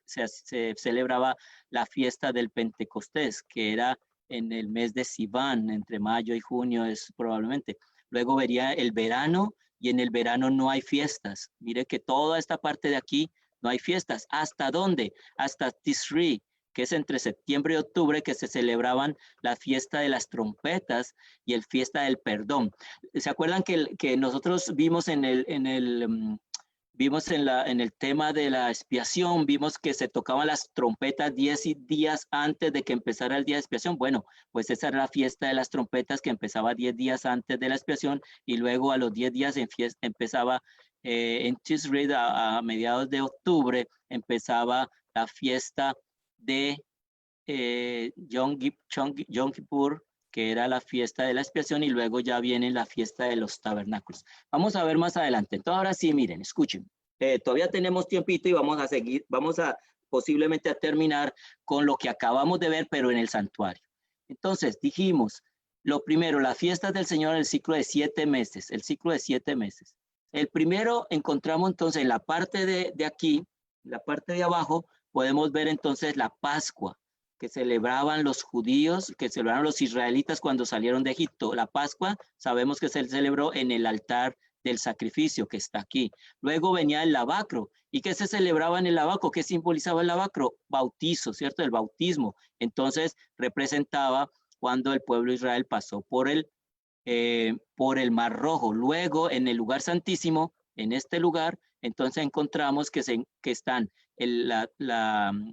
se celebraba la fiesta del Pentecostés, que era en el mes de Sivan, entre mayo y junio es probablemente. Luego vería el verano y en el verano no hay fiestas. Mire que toda esta parte de aquí no hay fiestas. ¿Hasta dónde? Hasta Tisri, que es entre septiembre y octubre, que se celebraban la fiesta de las trompetas y el fiesta del perdón. ¿Se acuerdan que nosotros vimos en el tema de la expiación, vimos que se tocaban las trompetas 10 días antes de que empezara el día de expiación? Bueno, pues esa era la fiesta de las trompetas que empezaba 10 días antes de la expiación y luego a los 10 días empezaba en Tisri a mediados de octubre, empezaba la fiesta de Yom Kippur, que era la fiesta de la expiación, y luego ya viene la fiesta de los tabernáculos. Vamos a ver más adelante. Entonces, ahora sí, miren, escuchen. Todavía tenemos tiempito y vamos a seguir, posiblemente a terminar con lo que acabamos de ver, pero en el santuario. Entonces, dijimos, lo primero, las fiestas del Señor en el ciclo de 7 meses, el ciclo de 7 meses. El primero encontramos entonces en la parte de aquí, la parte de abajo, podemos ver entonces la Pascua, que celebraban los judíos, que celebraron los israelitas cuando salieron de Egipto. La Pascua sabemos que se celebró en el altar del sacrificio que está aquí. Luego venía el lavacro. ¿Y qué se celebraba en el lavacro? ¿Qué simbolizaba el lavacro? Bautizo, ¿cierto? El bautismo. Entonces representaba cuando el pueblo de Israel pasó por el Mar Rojo. Luego en el lugar santísimo, en este lugar, entonces encontramos que están la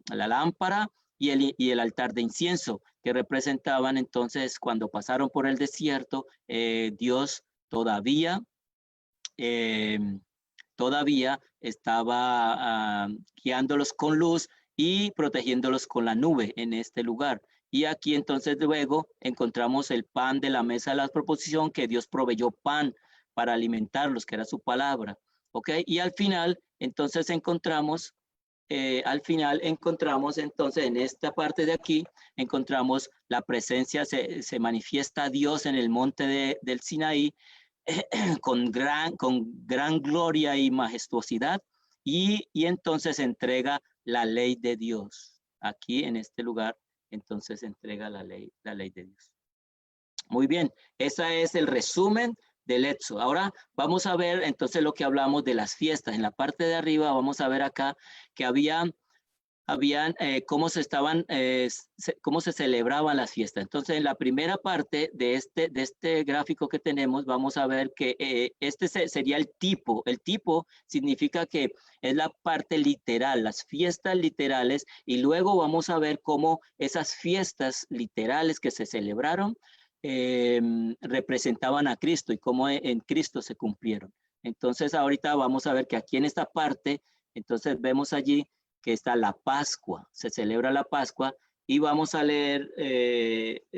lámpara, y el altar de incienso, que representaban entonces cuando pasaron por el desierto, Dios todavía estaba guiándolos con luz y protegiéndolos con la nube en este lugar. Y aquí entonces luego encontramos el pan de la mesa de la proposición, que Dios proveyó pan para alimentarlos, que era su palabra. ¿Ok? Y al final entonces encontramos al final encontramos entonces en esta parte de aquí, encontramos la presencia, se manifiesta Dios en el monte del Sinaí con gran gloria y majestuosidad y entonces entrega la ley de Dios. Aquí en este lugar, entonces entrega la ley de Dios. Muy bien, ese es el resumen del Éxodo. Ahora vamos a ver entonces lo que hablamos de las fiestas. En la parte de arriba vamos a ver acá que habían cómo cómo se celebraban las fiestas. Entonces, en la primera parte de este gráfico que tenemos, vamos a ver que este sería el tipo. El tipo significa que es la parte literal, las fiestas literales, y luego vamos a ver cómo esas fiestas literales que se celebraron representaban a Cristo y cómo en Cristo se cumplieron. Entonces, ahorita vamos a ver que aquí en esta parte, entonces vemos allí que está la Pascua, se celebra la Pascua y vamos a leer,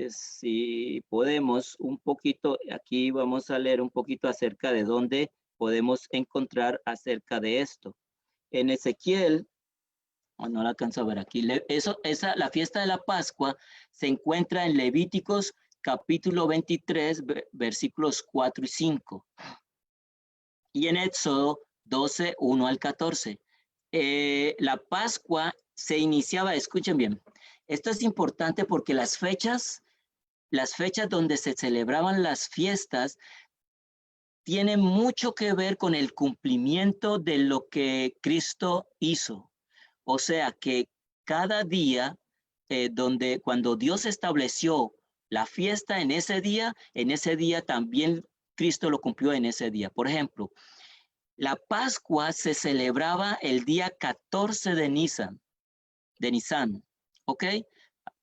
si podemos, un poquito, aquí vamos a leer un poquito acerca de dónde podemos encontrar acerca de esto. En Ezequiel, no la alcanzo a ver aquí, la fiesta de la Pascua se encuentra en Levíticos capítulo 23, versículos 4 y 5. Y en Éxodo 12, 1 al 14. La Pascua se iniciaba, escuchen bien, esto es importante porque las fechas donde se celebraban las fiestas tienen mucho que ver con el cumplimiento de lo que Cristo hizo. O sea que cada día cuando Dios estableció la fiesta en ese día también Cristo lo cumplió en ese día. Por ejemplo, la Pascua se celebraba el día 14 de Nisan, ¿ok?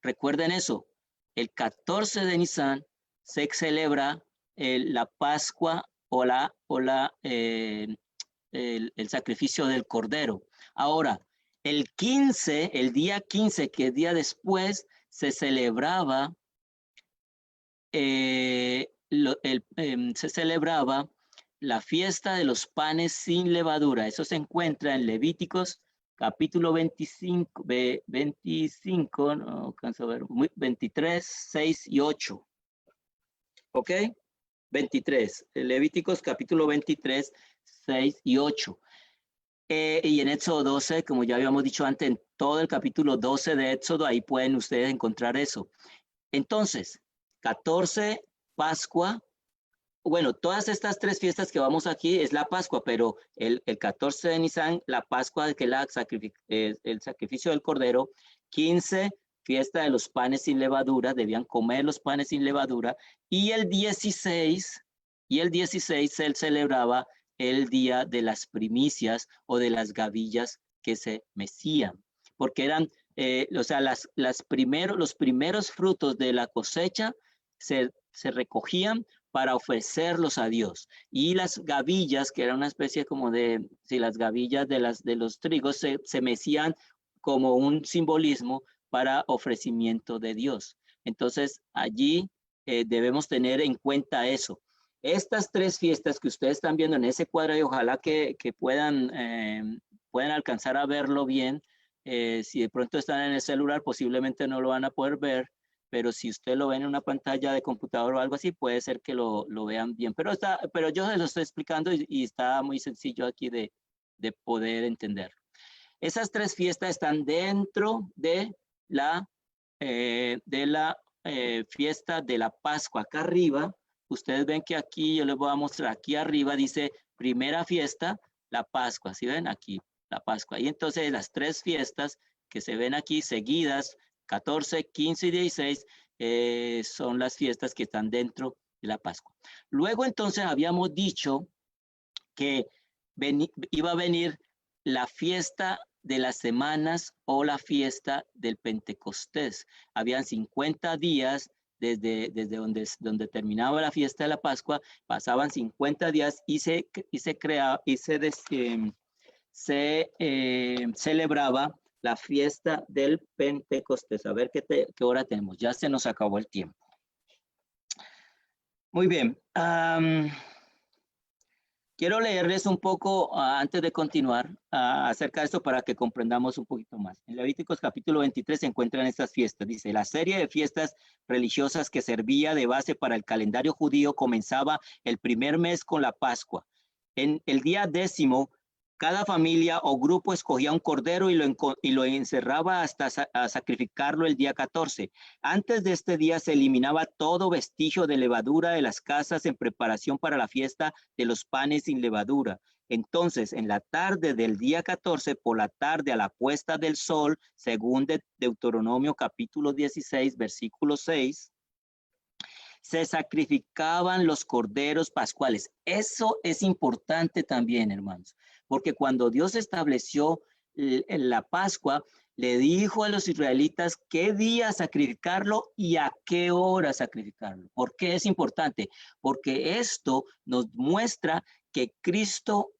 Recuerden eso, el 14 de Nisan se celebra la Pascua o el sacrificio del Cordero. Ahora, el día 15, que es día después, se celebraba la fiesta de los panes sin levadura. Eso se encuentra en Levíticos capítulo 25, no alcanzo a ver, 23, 6 y 8. ¿Ok? 23, Levíticos capítulo 23, 6 y 8. Y en Éxodo 12, como ya habíamos dicho antes, en todo el capítulo 12 de Éxodo, ahí pueden ustedes encontrar eso. Entonces, 14, Pascua. Bueno, todas estas tres fiestas que vamos aquí es la Pascua, pero el 14 de Nisan, la Pascua, que es el sacrificio del Cordero. 15, fiesta de los panes sin levadura, debían comer los panes sin levadura. Y el 16 se celebraba el día de las primicias o de las gavillas que se mecían, porque eran, o sea, los primeros frutos de la cosecha se recogían para ofrecerlos a Dios. Y las gavillas, que era una especie como de, si las gavillas de los trigos se mecían como un simbolismo para ofrecimiento de Dios. Entonces, allí debemos tener en cuenta eso. Estas tres fiestas que ustedes están viendo en ese cuadro, y ojalá que puedan alcanzar a verlo bien. Si de pronto están en el celular, posiblemente no lo van a poder ver, pero si usted lo ve en una pantalla de computador o algo así, puede ser que lo vean bien. Pero yo se lo estoy explicando y está muy sencillo aquí de poder entender. Esas tres fiestas están dentro de la fiesta de la Pascua. Acá arriba, ustedes ven que aquí, yo les voy a mostrar, aquí arriba dice primera fiesta, la Pascua. ¿Sí ven? Aquí, la Pascua. Y entonces las tres fiestas que se ven aquí seguidas, 14, 15 y 16, son las fiestas que están dentro de la Pascua. Luego entonces habíamos dicho que iba a venir la fiesta de las semanas o la fiesta del Pentecostés. Habían 50 días desde donde terminaba la fiesta de la Pascua, pasaban 50 días y se celebraba la fiesta del Pentecostés. A ver qué hora tenemos. Ya se nos acabó el tiempo. Muy bien. Quiero leerles un poco antes de continuar acerca de esto para que comprendamos un poquito más. En Levíticos capítulo 23 se encuentran estas fiestas. Dice, la serie de fiestas religiosas que servía de base para el calendario judío comenzaba el primer mes con la Pascua. En el día 10º, cada familia o grupo escogía un cordero y lo encerraba hasta sacrificarlo el día 14. Antes de este día se eliminaba todo vestigio de levadura de las casas en preparación para la fiesta de los panes sin levadura. Entonces, en la tarde del día 14, por la tarde a la puesta del sol, según Deuteronomio capítulo 16, versículo 6, se sacrificaban los corderos pascuales. Eso es importante también, hermanos, porque cuando Dios estableció la Pascua, le dijo a los israelitas qué día sacrificarlo y a qué hora sacrificarlo. ¿Por qué es importante? Porque esto nos muestra que Cristo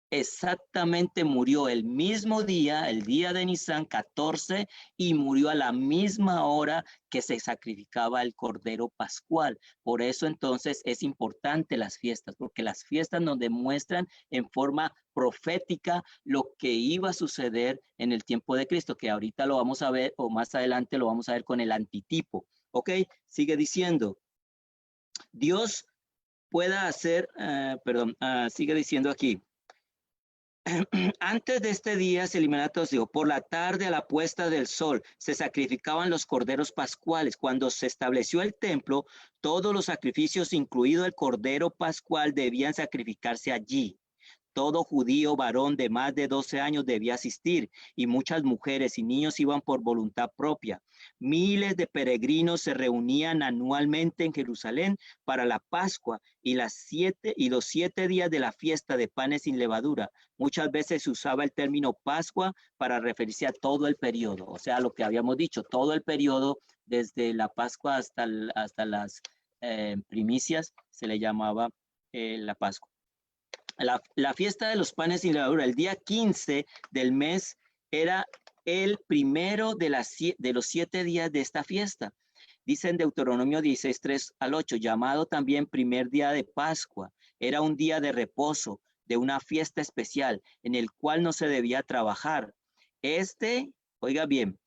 exactamente murió el mismo día, el día de Nisan 14, y murió a la misma hora que se sacrificaba el Cordero Pascual. Por eso entonces es importante las fiestas, porque las fiestas nos demuestran en forma profética lo que iba a suceder en el tiempo de Cristo, que ahorita lo vamos a ver, o más adelante lo vamos a ver con el antitipo. ¿Ok? Sigue diciendo, Dios pueda hacer, sigue diciendo aquí, antes de este día se eliminaba todo, digo, por la tarde a la puesta del sol se sacrificaban los corderos pascuales. Cuando se estableció el templo, todos los sacrificios, incluido el cordero pascual, debían sacrificarse allí. Todo judío varón de más de 12 años debía asistir y muchas mujeres y niños iban por voluntad propia. Miles de peregrinos se reunían anualmente en Jerusalén para la Pascua y los 7 días de la fiesta de panes sin levadura. Muchas veces se usaba el término Pascua para referirse a todo el periodo, o sea, lo que habíamos dicho, todo el periodo desde la Pascua hasta las primicias se le llamaba la Pascua. La fiesta de los panes sin levadura, el día 15 del mes, era el primero de los 7 días de esta fiesta. Dice en Deuteronomio 16, 3 al 8, llamado también primer día de Pascua. Era un día de reposo, de una fiesta especial, en el cual no se debía trabajar. Oiga bien,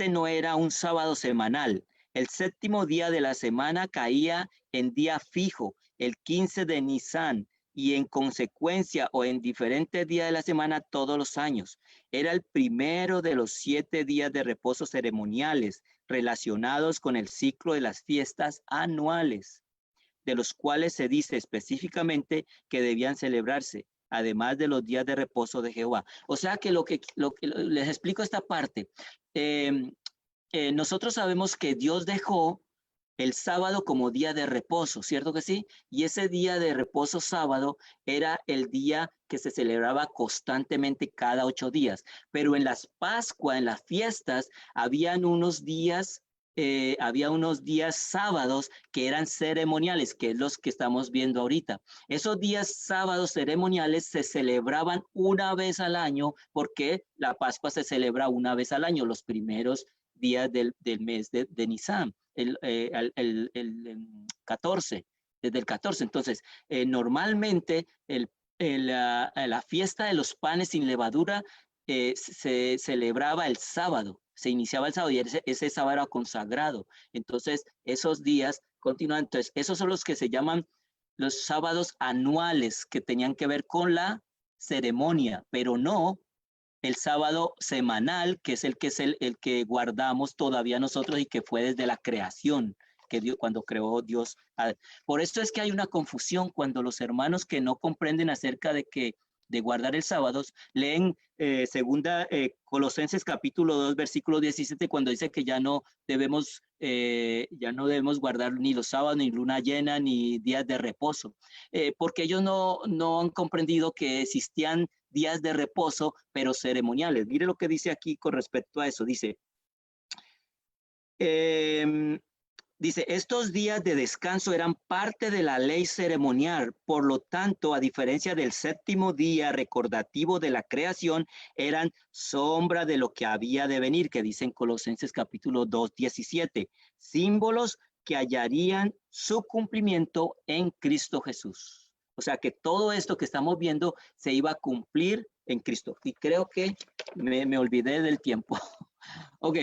no era un sábado semanal. El 7º día de la semana caía en día fijo, el 15 de Nisan, y en consecuencia o en diferentes días de la semana todos los años. Era el primero de los 7 días de reposo ceremoniales relacionados con el ciclo de las fiestas anuales, de los cuales se dice específicamente que debían celebrarse, además de los días de reposo de Jehová. O sea que les explico esta parte. Nosotros sabemos que Dios dejó el sábado como día de reposo, ¿cierto que sí? Y ese día de reposo sábado era el día que se celebraba constantemente cada 8 días. Pero en las Pascuas, en las fiestas, había unos días sábados que eran ceremoniales, que es los que estamos viendo ahorita. Esos días sábados ceremoniales se celebraban una vez al año, porque la Pascua se celebra una vez al año, los primeros días del mes de Nisan. El 14, desde el 14. Entonces, normalmente la fiesta de los panes sin levadura se celebraba el sábado, se iniciaba el sábado y ese sábado era consagrado. Entonces, esos días continúan. Entonces, esos son los que se llaman los sábados anuales, que tenían que ver con la ceremonia, pero no el sábado semanal, que es el que guardamos todavía nosotros y que fue desde la creación, que Dios, cuando creó Dios. Por esto es que hay una confusión cuando los hermanos que no comprenden acerca de guardar el sábado, leen Colosenses capítulo 2, versículo 17, cuando dice que ya no debemos guardar ni los sábados, ni luna llena, ni días de reposo, porque ellos no han comprendido que existían días de reposo, pero ceremoniales. Mire lo que dice aquí con respecto a eso. Dice, estos días de descanso eran parte de la ley ceremonial, por lo tanto, a diferencia del 7º día recordativo de la creación, eran sombra de lo que había de venir, que dice en Colosenses capítulo 2, 17, símbolos que hallarían su cumplimiento en Cristo Jesús. O sea, que todo esto que estamos viendo se iba a cumplir en Cristo. Y creo que me olvidé del tiempo. Ok,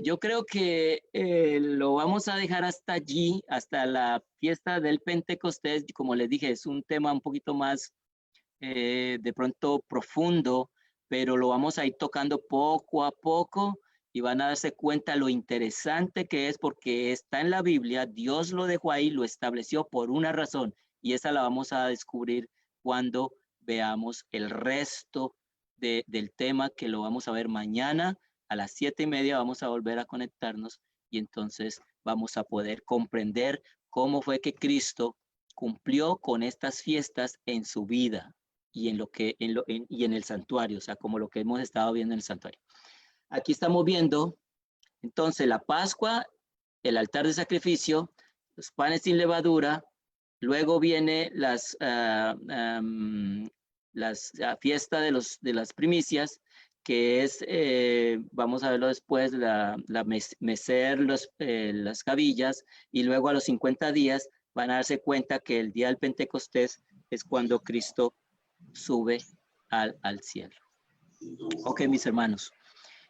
yo creo que lo vamos a dejar hasta allí, hasta la fiesta del Pentecostés. Como les dije, es un tema un poquito más de pronto profundo, pero lo vamos a ir tocando poco a poco y van a darse cuenta lo interesante que es porque está en la Biblia, Dios lo dejó ahí, lo estableció por una razón y esa la vamos a descubrir cuando veamos el resto del tema que lo vamos a ver mañana a las 7:30, vamos a volver a conectarnos y entonces vamos a poder comprender cómo fue que Cristo cumplió con estas fiestas en su vida y en el santuario, o sea, como lo que hemos estado viendo en el santuario. Aquí estamos viendo entonces la Pascua, el altar de sacrificio, los panes sin levadura, luego viene la fiesta de las primicias, que es, vamos a verlo después, mecer las gavillas, y luego a los 50 días van a darse cuenta que el día del Pentecostés es cuando Cristo sube al cielo. Ok, mis hermanos,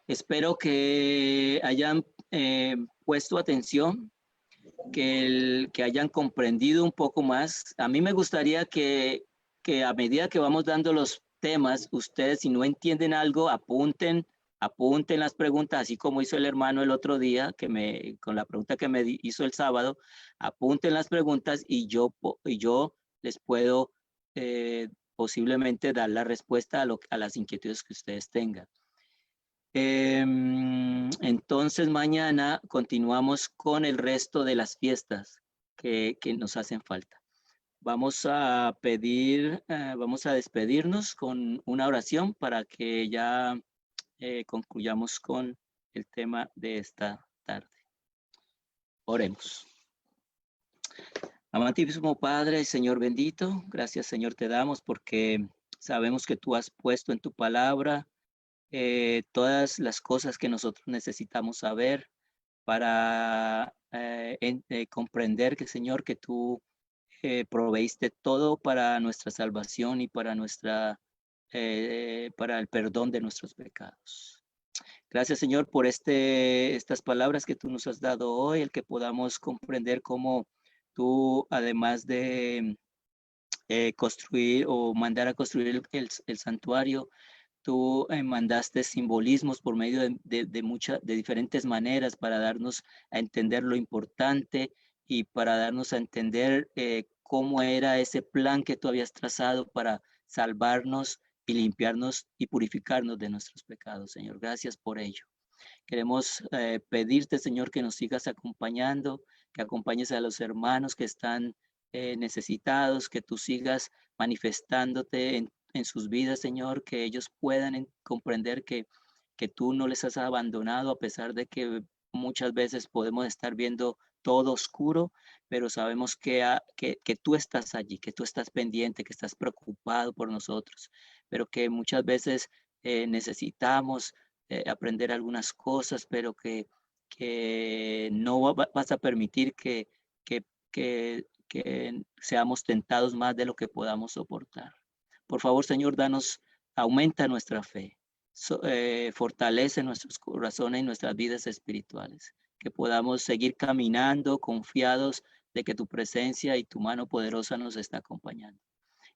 espero que hayan puesto atención, que hayan comprendido un poco más. A mí me gustaría que a medida que vamos dando los temas, ustedes si no entienden algo, apunten las preguntas, así como hizo el hermano el otro día, con la pregunta que me hizo el sábado, apunten las preguntas y yo les puedo posiblemente dar la respuesta a las inquietudes que ustedes tengan. Entonces mañana continuamos con el resto de las fiestas que nos hacen falta. Vamos a vamos a despedirnos con una oración para que ya concluyamos con el tema de esta tarde. Oremos. Amantísimo Padre, Señor bendito, gracias Señor te damos porque sabemos que tú has puesto en tu palabra todas las cosas que nosotros necesitamos saber para comprender que, Señor, que tú proveíste todo para nuestra salvación y para para el perdón de nuestros pecados. Gracias, Señor, por estas palabras que tú nos has dado hoy, el que podamos comprender cómo tú, además de construir o mandar a construir el santuario, tú mandaste simbolismos por medio de diferentes maneras para darnos a entender lo importante y para darnos a entender cómo era ese plan que tú habías trazado para salvarnos y limpiarnos y purificarnos de nuestros pecados, Señor. Gracias por ello. Queremos pedirte, Señor, que nos sigas acompañando, que acompañes a los hermanos que están necesitados, que tú sigas manifestándote en sus vidas, Señor, que ellos puedan comprender que tú no les has abandonado a pesar de que muchas veces podemos estar viendo todo oscuro, pero sabemos que tú estás allí, que tú estás pendiente, que estás preocupado por nosotros, pero que muchas veces necesitamos aprender algunas cosas, pero que no vas a permitir que seamos tentados más de lo que podamos soportar. Por favor, Señor, aumenta nuestra fe, fortalece nuestros corazones y nuestras vidas espirituales, que podamos seguir caminando confiados de que tu presencia y tu mano poderosa nos está acompañando.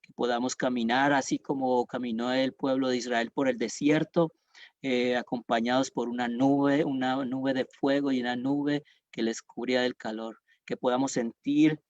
Que podamos caminar así como caminó el pueblo de Israel por el desierto, acompañados por una nube de fuego y una nube que les cubría del calor. Que podamos sentir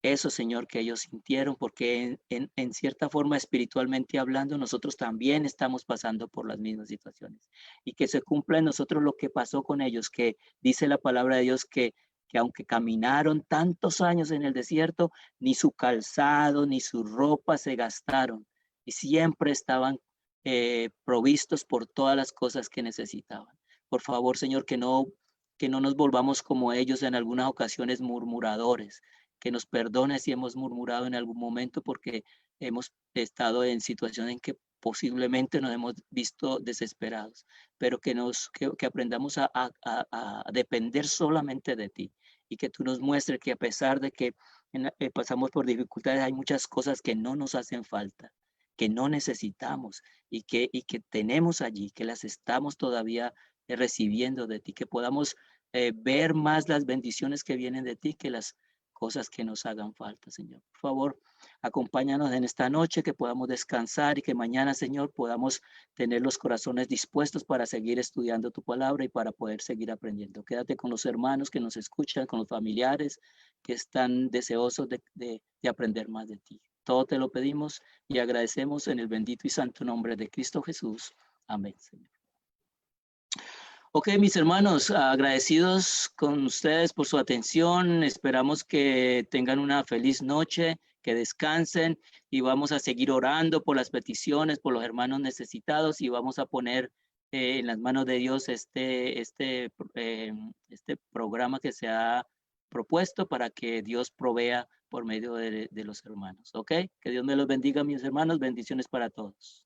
eso, Señor, que ellos sintieron, porque en cierta forma, espiritualmente hablando, nosotros también estamos pasando por las mismas situaciones. Y que se cumpla en nosotros lo que pasó con ellos, que dice la palabra de Dios que aunque caminaron tantos años en el desierto, ni su calzado, ni su ropa se gastaron, y siempre estaban provistos por todas las cosas que necesitaban. Por favor, Señor, que no nos volvamos como ellos en algunas ocasiones murmuradores, que nos perdone si hemos murmurado en algún momento porque hemos estado en situaciones en que posiblemente nos hemos visto desesperados, pero que aprendamos a depender solamente de ti y que tú nos muestres que a pesar de que pasamos por dificultades, hay muchas cosas que no nos hacen falta, que no necesitamos y que tenemos allí, que las estamos todavía recibiendo de ti, que podamos ver más las bendiciones que vienen de ti que las cosas que nos hagan falta, Señor. Por favor, acompáñanos en esta noche, que podamos descansar y que mañana, Señor, podamos tener los corazones dispuestos para seguir estudiando tu palabra y para poder seguir aprendiendo. Quédate con los hermanos que nos escuchan, con los familiares que están deseosos de aprender más de ti. Todo te lo pedimos y agradecemos en el bendito y santo nombre de Cristo Jesús. Amén, Señor. Ok, mis hermanos, agradecidos con ustedes por su atención. Esperamos que tengan una feliz noche, que descansen y vamos a seguir orando por las peticiones, por los hermanos necesitados y vamos a poner en las manos de Dios este programa que se ha propuesto para que Dios provea por medio de los hermanos. Ok, que Dios me los bendiga, mis hermanos. Bendiciones para todos.